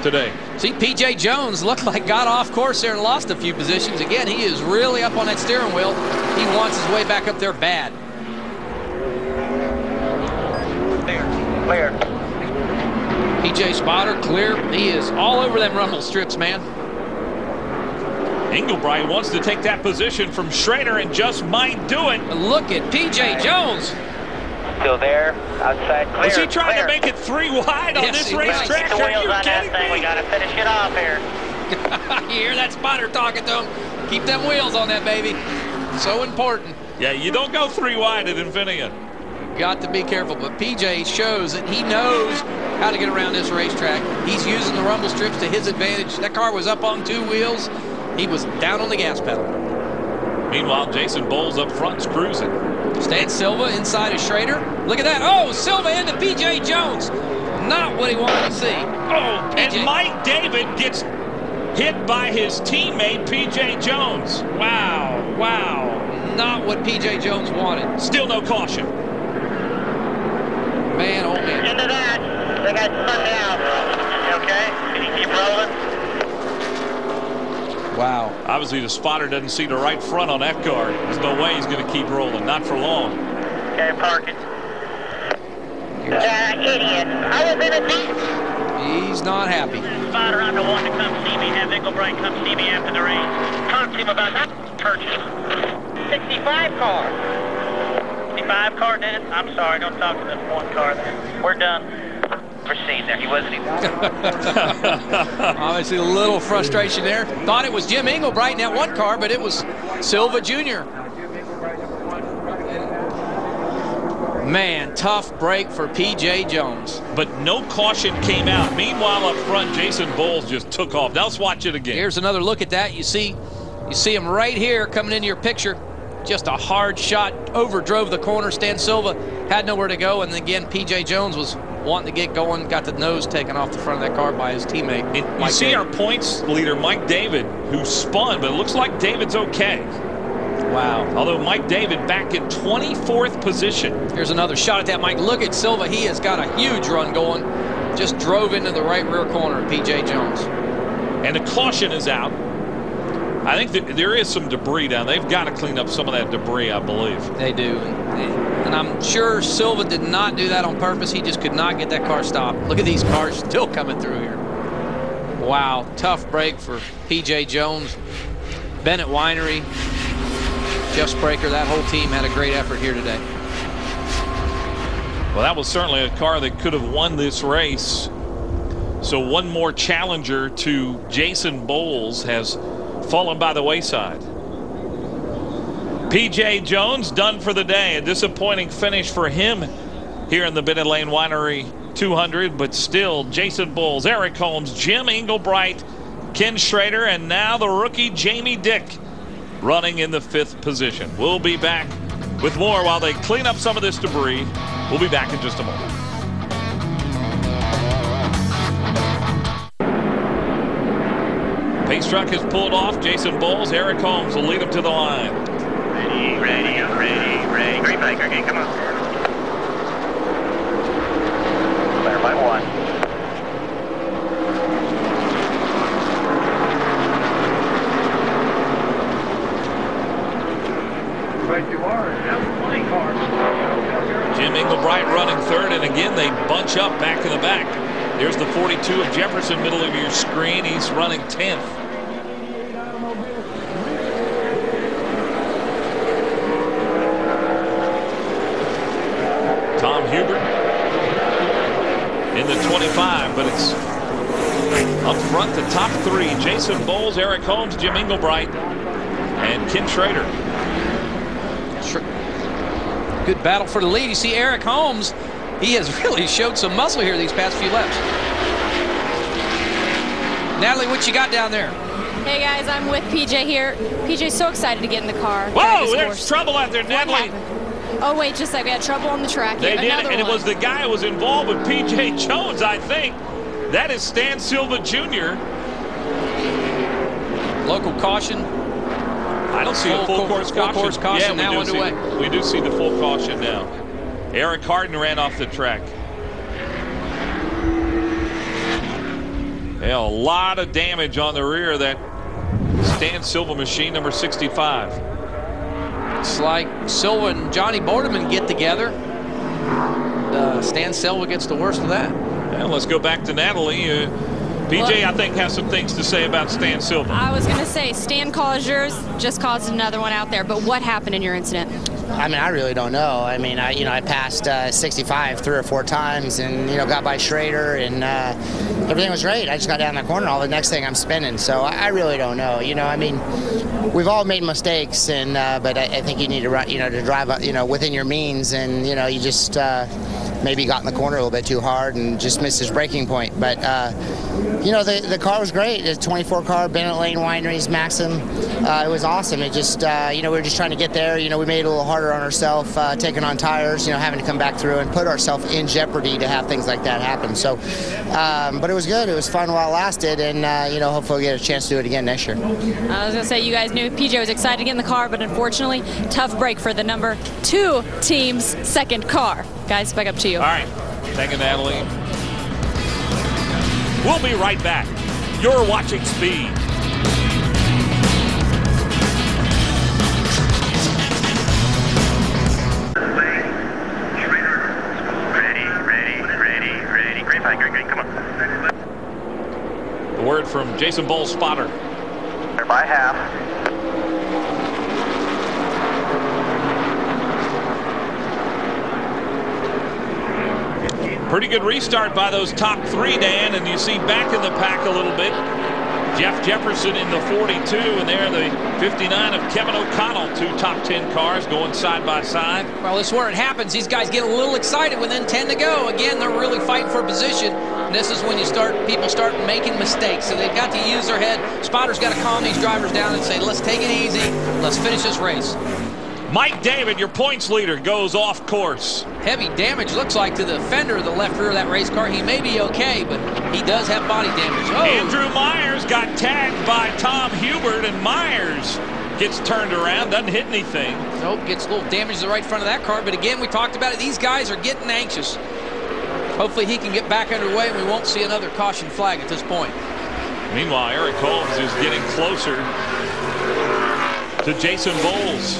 today. See, P.J. Jones looked like got off course there and lost a few positions. Again, he is really up on that steering wheel. He wants his way back up there bad. Clear. P.J. Spotter, clear. He is all over them rumble strips, man. Englebright wants to take that position from Schrader and just might do it. But look at P.J. Jones. Still there, outside, clear. Is he trying to make it 3 wide on this racetrack? Keep the Are wheels you on that kidding thing. me? We gotta finish it off here. You hear that Spotter talking to him? Keep them wheels on that baby. So important. Yeah, you don't go 3 wide at Infineon. Got to be careful, but PJ shows that he knows how to get around this racetrack. He's using the rumble strips to his advantage. That car was up on 2 wheels. He was down on the gas pedal. Meanwhile, Jason Bowles up front's cruising. Stan Silva inside of Schrader. Look at that. Oh, Silva into P.J. Jones. Not what he wanted to see. Oh, and Mike David gets hit by his teammate, P.J. Jones. Wow, wow. Not what P.J. Jones wanted. Still no caution. Man, oh man. Into that. They got spun down. Okay? Can you keep rolling? Wow. Obviously, the spotter doesn't see the right front on that car. There's no way he's going to keep rolling. Not for long. Okay, parking. Idiot. I was in a deep. He's not happy. Spotter, I'm the one to come see me. Have Engelbright come see me after the race. Talk to him about that purchase. 65 car. 65 car, Dennis? I'm sorry, don't talk to this one car then. We're done. Proceed there. He wasn't even. Obviously a little frustration there. Thought it was Jim Engelbright in that one car, but it was Silva Jr. Man, tough break for P.J. Jones. But no caution came out. Meanwhile, up front, Jason Bowles just took off. Now let's watch it again. Here's another look at that. You see him right here coming into your picture. Just a hard shot, overdrove the corner. Stan Silva had nowhere to go, and again, P.J. Jones was wanting to get going, got the nose taken off the front of that car by his teammate. You see our points leader, Mike David, who spun, but it looks like David's okay. Wow. Although Mike David back in 24th position. Here's another shot at that, Mike. Look at Silva. He has got a huge run going. Just drove into the right rear corner of P.J. Jones. And the caution is out. I think that there is some debris down. They've got to clean up some of that debris, I believe. They do. And I'm sure Silva did not do that on purpose. He just could not get that car stopped. Look at these cars still coming through here. Wow, tough break for P.J. Jones. Bennett Winery, Jeff Spraker, that whole team had a great effort here today. Well, that was certainly a car that could have won this race. So one more challenger to Jason Bowles has fallen by the wayside. P.J. Jones done for the day. A disappointing finish for him here in the Bennett Lane Winery 200, but still Jason Bowles, Eric Holmes, Jim Engelbright, Ken Schrader, and now the rookie Jamie Dick running in the 5th position. We'll be back with more while they clean up some of this debris. We'll be back in just a moment. Pace truck has pulled off. Jason Bowles, Eric Holmes will lead him to the line. Ready. Green flag, okay, come on. Clear by 1. Right you are. That's 20 cars. Jim Engelbright running 3rd, and again they bunch up back in the back. There's the 42 of Jefferson, middle of your screen. He's running 10th. Tom Hubert in the 25, but it's up front, the top 3. Jason Bowles, Eric Holmes, Jim Engelbright, and Ken Schrader. Good battle for the lead. You see Eric Holmes, he has really showed some muscle here these past few laps. Natalie, what you got down there? Hey guys, I'm with PJ here. PJ's so excited to get in the car. Whoa, there's trouble out there, Natalie. Oh wait, just like we had trouble on the track. They did, and it was the guy who was involved with P.J. Jones, I think. That is Stan Silva Jr. Local caution. I don't see a full course caution. Now underway. We do see the full caution now. Eric Harden ran off the track. Yeah, a lot of damage on the rear of that Stan Silva machine, number 65. It's like Silva and Johnny Bordeman get together. Stan Silva gets the worst of that. Well, let's go back to Natalie. PJ, I think, has some things to say about Stan Silva. I was going to say, Stan caused yours, just caused another one out there. But what happened in your incident? I mean, I really don't know. I mean, I passed 65 3 or 4 times, and got by Schrader, and everything was great. I just got down that corner. All the next thing I'm spinning, so I really don't know. I mean, we've all made mistakes, and but I think you need to to drive within your means, and you just maybe got in the corner a little bit too hard and just missed his braking point. But the car was great. It's a 24 car Bennett Lane Wineries Maxim. It was awesome. It just we were just trying to get there. We made it a little harder on ourselves, taking on tires, having to come back through and put ourselves in jeopardy to have things like that happen. So, but it was good. It was fun while it lasted, and hopefully we'll get a chance to do it again next year. I was going to say, you guys knew PJ was excited to get in the car, but unfortunately, tough break for the number 2 team's second car. Guys, back up to you. All right. Thank you, Natalie. We'll be right back. You're watching Speed. word from Jason Bowles' spotter. They're by half. Pretty good restart by those top three, Dan, and you see back in the pack a little bit. Jeff Jefferson in the 42, and there the 59 of Kevin O'Connell, 2 top 10 cars going side by side. Well, this is where it happens. These guys get a little excited within 10 to go. Again, they're really fighting for position. And this is when people start making mistakes. So they've got to use their head. Spotters got to calm these drivers down and say, let's take it easy. Let's finish this race. Mike David, your points leader, goes off course. Heavy damage, looks like, to the fender of the left rear of that race car. He may be okay, but he does have body damage. Oh. Andrew Myers got tagged by Tom Hubert, and Myers gets turned around, doesn't hit anything. Nope, gets a little damage to the right front of that car. But again, we talked about it. These guys are getting anxious. Hopefully he can get back underway, and we won't see another caution flag at this point. Meanwhile, Eric Holmes is getting closer to Jason Bowles.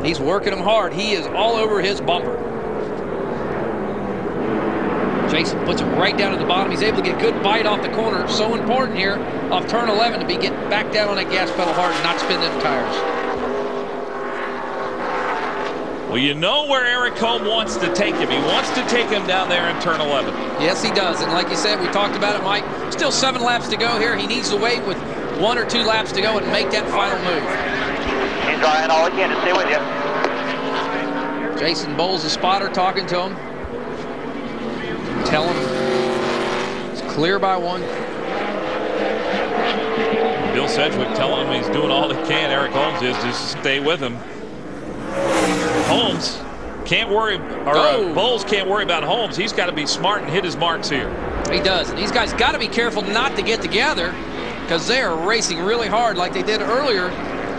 He's working him hard. He is all over his bumper. Jason puts it right down at the bottom. He's able to get good bite off the corner. So important here off turn 11 to be getting back down on that gas pedal hard and not spin them tires. Well, you know where Eric Holmes wants to take him. He wants to take him down there in turn 11. Yes, he does. And like you said, we talked about it, Mike. Still 7 laps to go here. He needs to wait with 1 or 2 laps to go and make that final move. He's trying all he can to stay with you. Jason Bowles, the spotter, talking to him. Tell him it's clear by 1. Bill Sedgwick telling him he's doing all he can. Eric Holmes is just stay with him. Holmes can't worry, or Bowles can't worry about Holmes. He's got to be smart and hit his marks here. He does. And these guys got to be careful not to get together because they are racing really hard like they did earlier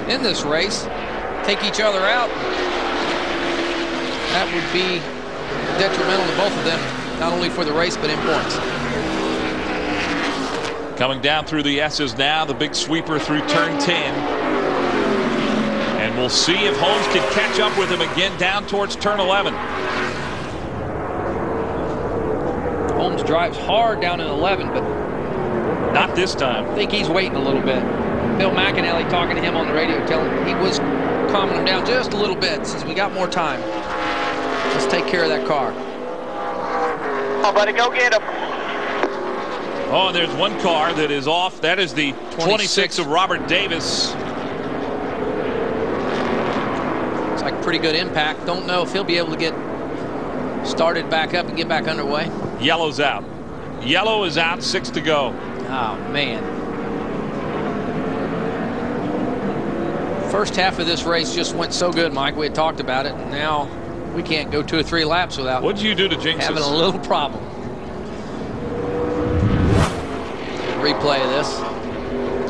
in this race. Take each other out. That would be detrimental to both of them, not only for the race, but in points. Coming down through the S's now, the big sweeper through turn 10. And we'll see if Holmes can catch up with him again down towards turn 11. Holmes drives hard down in 11, but not this time. I think he's waiting a little bit. Bill McAnally talking to him on the radio, telling him he was calming him down just a little bit since we got more time. Let's take care of that car. Oh, buddy, go get him. Oh, and there's one car that is off. That is the 26 of Robert Davis. It's like pretty good impact. Don't know if he'll be able to get started back up and get back underway. Yellow's out. Yellow is out, 6 to go. Oh, man. First half of this race just went so good, Mike. We had talked about it, and now we can't go 2 or 3 laps without what did you do to jinx having us? A little problem. Replay of this.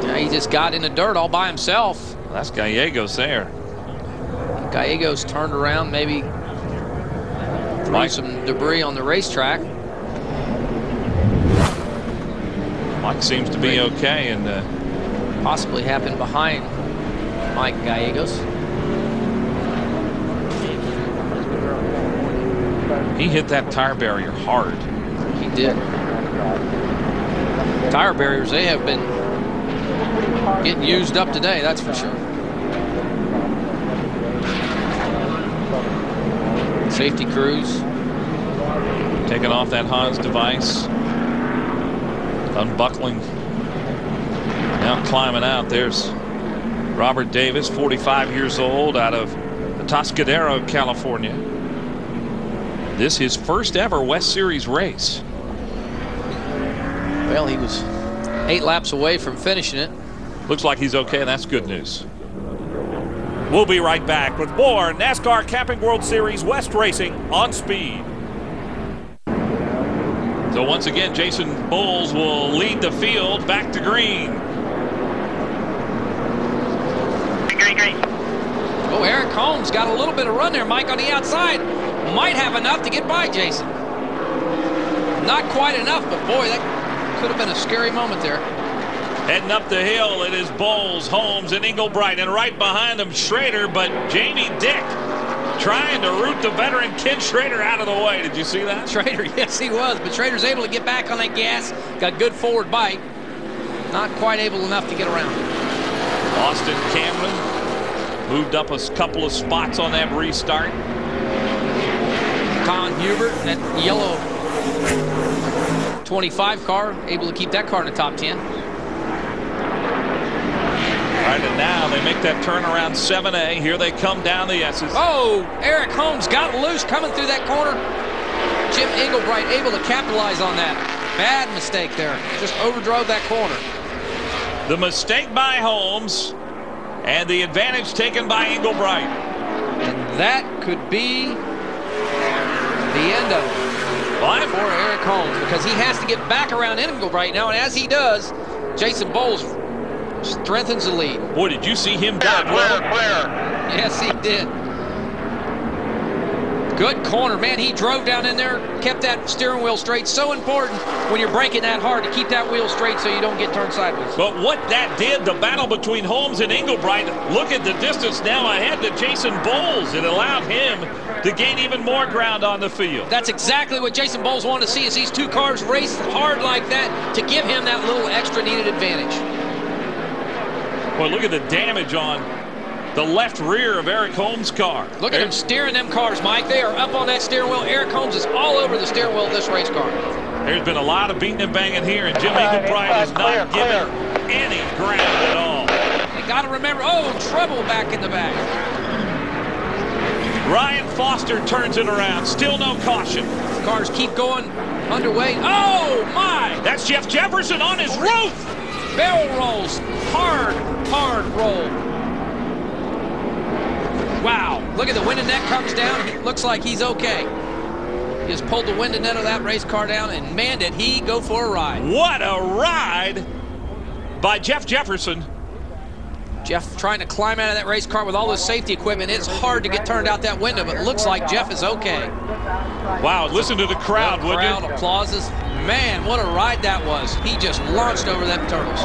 Yeah, he just got in the dirt all by himself. Well, that's Gallegos there. Gallegos turned around, maybe threw some debris on the racetrack. Mike seems to be okay, and possibly happened behind Mike Gallegos. He hit that tire barrier hard. He did. Tire barriers, they have been getting used up today, that's for sure. Safety crews taking off that Hans device, unbuckling, now climbing out. There's Robert Davis, 45 years old, out of Atascadero, California. This his first ever West Series race. Well, he was 8 laps away from finishing it. Looks like he's okay, and that's good news. We'll be right back with more NASCAR Camping World Series West Racing on Speed. So once again, Jason Bowles will lead the field back to green. Green. Oh, Eric Holmes got a little bit of run there, Mike, on the outside. Might have enough to get by Jason. Not quite enough, but boy, that could have been a scary moment there. Heading up the hill, it is Bowles, Holmes, and Englebright, and right behind them, Schrader, but Jamie Dick trying to root the veteran Ken Schrader out of the way. Did you see that? Schrader, yes, he was, but Schrader's able to get back on that gas, got good forward bite. not quite able enough to get around. Austin Cameron moved up a couple of spots on that restart. Con Hubert, that yellow 25 car, able to keep that car in the top 10. All right, and now they make that turn around 7A. Here they come down the S's. Oh, Eric Holmes got loose coming through that corner. Jim Englebright able to capitalize on that. Bad mistake there. Just overdrove that corner. The mistake by Holmes and the advantage taken by Englebright. And that could be the end of it for Eric Holmes, because he has to get back around Englebright now, and as he does, Jason Bowles strengthens the lead. Boy, did you see him dive well? Yes, he did. Good corner, man. He drove down in there, kept that steering wheel straight. So important when you're braking that hard to keep that wheel straight so you don't get turned sideways. But what that did, the battle between Holmes and Englebright, look at the distance now ahead to Jason Bowles. It allowed him to gain even more ground on the field. That's exactly what Jason Bowles wanted to see, is these two cars race hard like that to give him that little extra needed advantage. Boy, look at the damage on the left rear of Eric Holmes' car. Look at him steering them cars, Mike. They are up on that steering wheel. Eric Holmes is all over the steering wheel of this race car. There's been a lot of beating and banging here, and Jim Englebright is not giving any ground at all. They got to remember, oh, trouble back in the back. Ryan Foster turns it around. Still no caution. Cars keep going underway. Oh, my! That's Jeff Jefferson on his roof. Barrel rolls. Hard roll. Wow, look at the window net comes down. It looks like he's okay. He just pulled the window net of that race car down, and man, did he go for a ride. What a ride by Jeff Jefferson. Jeff trying to climb out of that race car with all his safety equipment. It's hard to get turned out that window, but it looks like Jeff is okay. Wow, listen to the crowd, would you? Crowd applauses. Man, what a ride that was. He just launched over them turtles.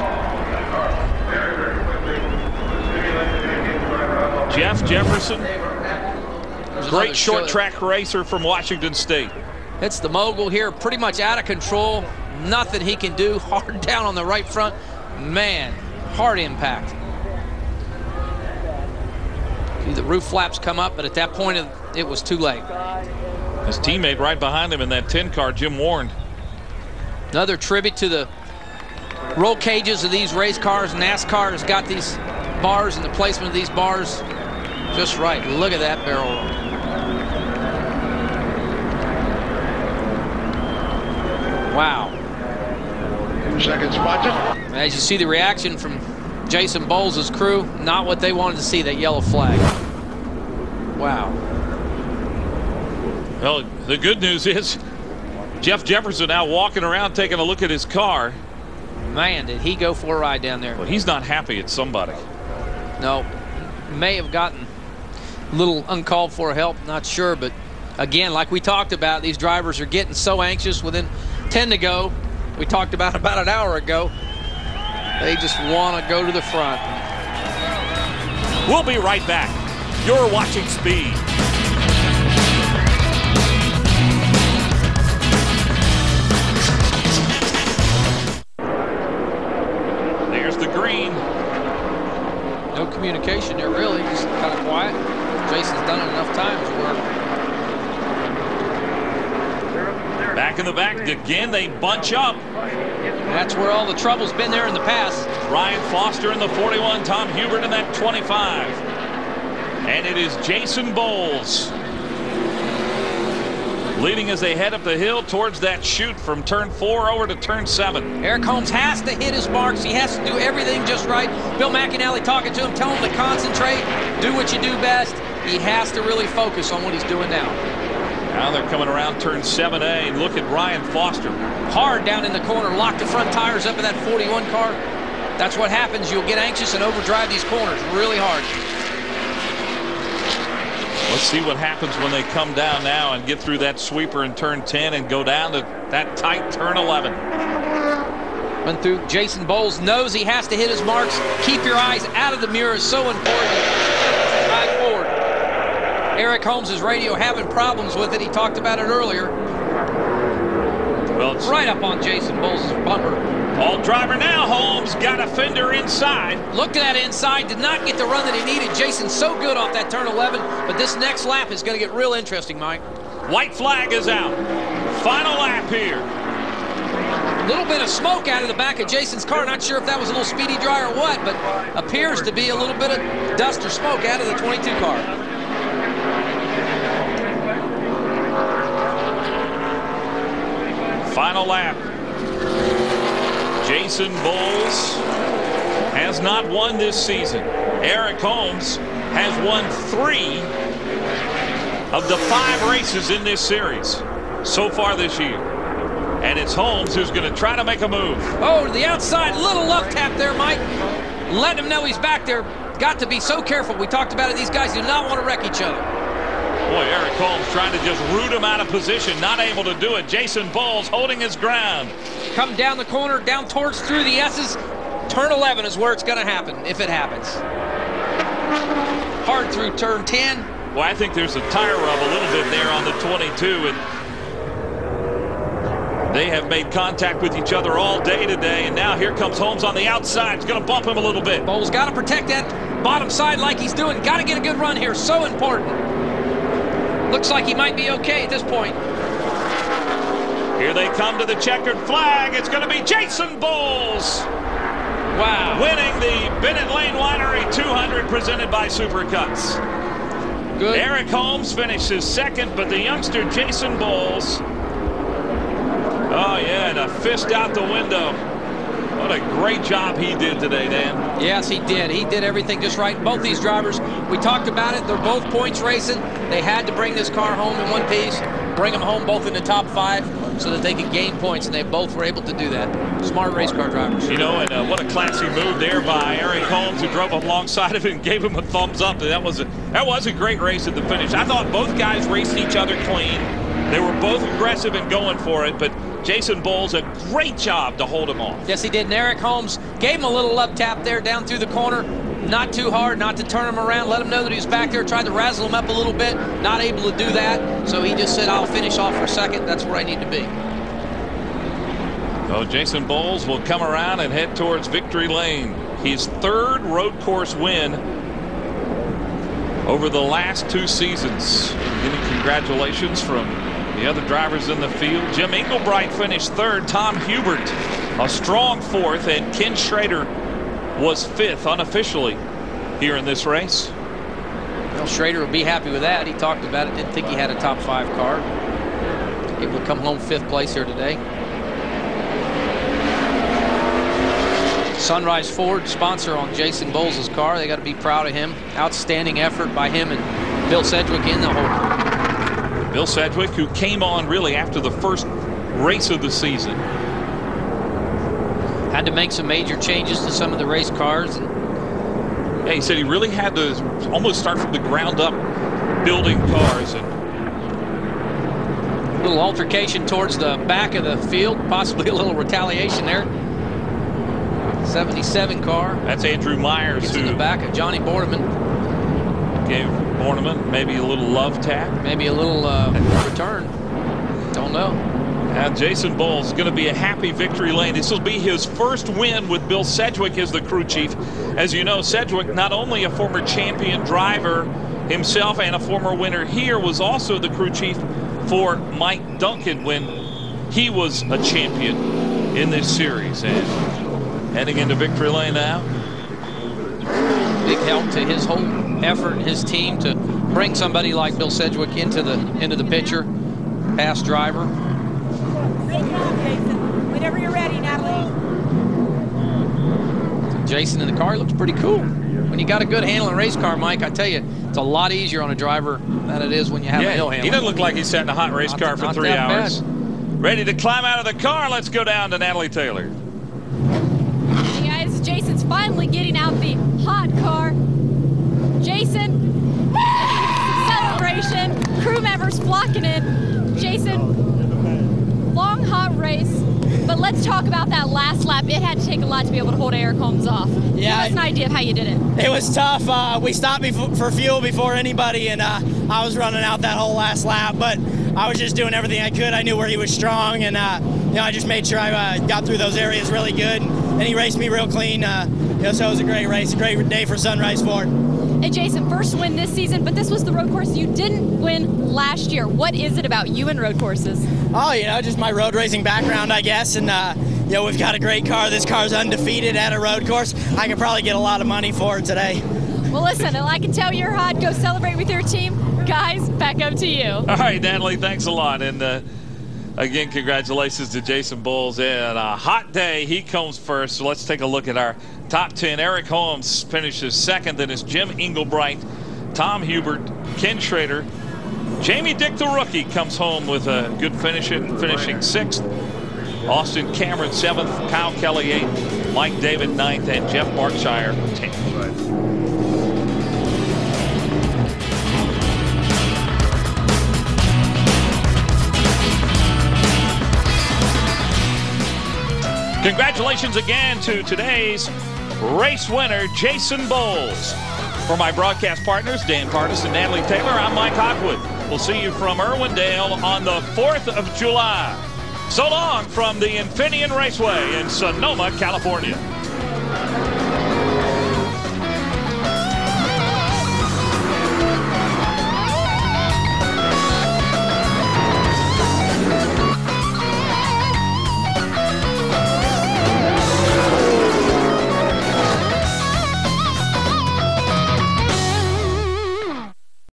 Jeff Jefferson, great short track racer from Washington State. It's the mogul here, pretty much out of control. Nothing he can do. Hard down on the right front. Man, hard impact. The roof flaps come up, but at that point it was too late. His teammate right behind him in that 10 car, Jim Warren. Another tribute to the roll cages of these race cars. NASCAR has got these bars and the placement of these bars just right. Look at that barrel roll. Wow. Second spot. As you see the reaction from Jason Bowles' crew, not what they wanted to see, that yellow flag. Wow. Well, the good news is Jeff Jefferson now walking around taking a look at his car. Man, did he go for a ride down there. Well, he's not happy at somebody. No, may have gotten a little uncalled for help, not sure, but again, like we talked about, these drivers are getting so anxious within 10 to go. We talked about an hour ago. They just want to go to the front. We'll be right back. You're watching Speed. There's the green. No communication there, really. Just kind of quiet. Jason's done it enough times to work. Back in the back again, they bunch up. That's where all the trouble's been there in the past. Ryan Foster in the 41, Tom Hubert in that 25. And it is Jason Bowles leading as they head up the hill towards that chute from turn 4 over to turn 7. Eric Holmes has to hit his marks. He has to do everything just right. Bill McAnally talking to him, telling him to concentrate, do what you do best. He has to really focus on what he's doing now. Now they're coming around turn 7A, and look at Ryan Foster. Hard down in the corner, lock the front tires up in that 41 car. That's what happens. You'll get anxious and overdrive these corners really hard. Let's see what happens when they come down now and get through that sweeper in turn 10 and go down to that tight turn 11. Went through. Jason Bowles knows he has to hit his marks. Keep your eyes out of the mirror is so important. Ride forward. Eric Holmes' radio having problems with it. He talked about it earlier. Well, it's right up on Jason Bowles' bumper. All driver now, Holmes got a fender inside. Looked at that inside, did not get the run that he needed. Jason's so good off that turn 11, but this next lap is going to get real interesting, Mike. White flag is out. Final lap here. A little bit of smoke out of the back of Jason's car. Not sure if that was a little speedy dry or what, but appears to be a little bit of dust or smoke out of the 22 car. Final lap. Jason Bowles has not won this season. Eric Holmes has won 3 of the 5 races in this series so far this year. And it's Holmes who's going to try to make a move. Oh, to the outside, little love tap there, Mike. Let him know he's back there. Got to be so careful. We talked about it. These guys do not want to wreck each other. Boy, Eric Holmes trying to just root him out of position, not able to do it. Jason Bowles holding his ground. Come down the corner, down towards through the S's. Turn 11 is where it's going to happen, if it happens. Hard through turn 10. Well, I think there's a tire rub a little bit there on the 22, and they have made contact with each other all day today, and now here comes Holmes on the outside. It's going to bump him a little bit. Bowles got to protect that bottom side like he's doing. Got to get a good run here. So important. Looks like he might be okay at this point. Here they come to the checkered flag. It's going to be Jason Bowles. Wow. Winning the Bennett Lane Winery 200 presented by Supercuts. Good. Eric Holmes finishes second, but the youngster Jason Bowles, oh yeah, and a fist out the window. What a great job he did today, Dan. Yes, he did. He did everything just right. Both these drivers, we talked about it. They're both points racing. They had to bring this car home in one piece, bring them home both in the top 5 so that they could gain points, and they both were able to do that. Smart race car drivers. You know, and what a classy move there by Eric Holmes, who drove alongside of him and gave him a thumbs up. That was a great race at the finish. I thought both guys raced each other clean. They were both aggressive and going for it, but Jason Bowles, a great job to hold him off. Yes, he did. And Eric Holmes gave him a little love tap there down through the corner. Not too hard, not to turn him around, let him know that he was back there, tried to razzle him up a little bit, not able to do that. So he just said, I'll finish off for second. That's where I need to be. So Jason Bowles will come around and head towards victory lane. His 3rd road course win over the last 2 seasons. Getting congratulations from the other drivers in the field. Jim Englebright finished 3rd. Tom Hubert a strong 4th, and Ken Schrader was 5th unofficially here in this race. Well, Schrader will be happy with that. He talked about it. Didn't think he had a top 5 car. Able to come home 5th place here today. Sunrise Ford, sponsor on Jason Bowles' car. They got to be proud of him. Outstanding effort by him and Bill Sedgwick in the hole. Bill Sedgwick, who came on really after the first race of the season. Had to make some major changes to some of the race cars. Yeah, he said he really had to almost start from the ground up building cars. And a little altercation towards the back of the field, possibly a little retaliation there. 77 car. That's Andrew Myers, gets who in the back of Johnny Borneman. Gave Borneman maybe a little love tap. Maybe a little return. Don't know. Now Jason Bowles is going to be a happy victory lane. This will be his first win with Bill Sedgwick as the crew chief. As you know, Sedgwick, not only a former champion driver himself and a former winner here, was also the crew chief for Mike Duncan when he was a champion in this series. And heading into victory lane now. Big help to his whole effort and his team to bring somebody like Bill Sedgwick into the picture. Past driver. Great job, Jason. Whenever you're ready, Natalie. So Jason in the car looks pretty cool. When you got a good handling race car, Mike, I tell you, it's a lot easier on a driver than it is when you have a hill handling. He doesn't look like he's sat in a hot race car for 3 hours. Bad. Ready to climb out of the car. Let's go down to Natalie Taylor. Hey guys, Jason's finally getting out the hot car. Jason, celebration, crew members flocking in. Jason, long hot race, but let's talk about that last lap. It had to take a lot to be able to hold Eric Holmes off. Yeah, give us an idea of how you did it. It was tough. We stopped for fuel before anybody, and I was running out that whole last lap, but I was just doing everything I could. I knew where he was strong, and I just made sure I got through those areas really good, and he raced me real clean. So it was a great race, a great day for Sunrise Ford. Hey, Jason, first win this season, but this was the road course you didn't win last year. What is it about you and road courses? Oh, just my road racing background, I guess, and we've got a great car. This car's undefeated at a road course. I could probably get a lot of money for it today. Well, listen, I can tell you're hot. Go celebrate with your team. Guys, back up to you. All right, Natalie, thanks a lot. And again, congratulations to Jason Bowles. And a hot day, he comes first. So let's take a look at our top 10. Eric Holmes finishes second. Then it's Jim Engelbright, Tom Hubert, Ken Schrader. Jamie Dick, the rookie, comes home with a good finish, finishing sixth. Austin Cameron, seventh. Kyle Kelly, eighth. Mike David, ninth. And Jeff Markshire, 10th. Congratulations again to today's race winner, Jason Bowles. For my broadcast partners, Dan Partis and Natalie Taylor, I'm Mike Hawkwood. We'll see you from Irwindale on the 4th of July. So long from the Infineon Raceway in Sonoma, California.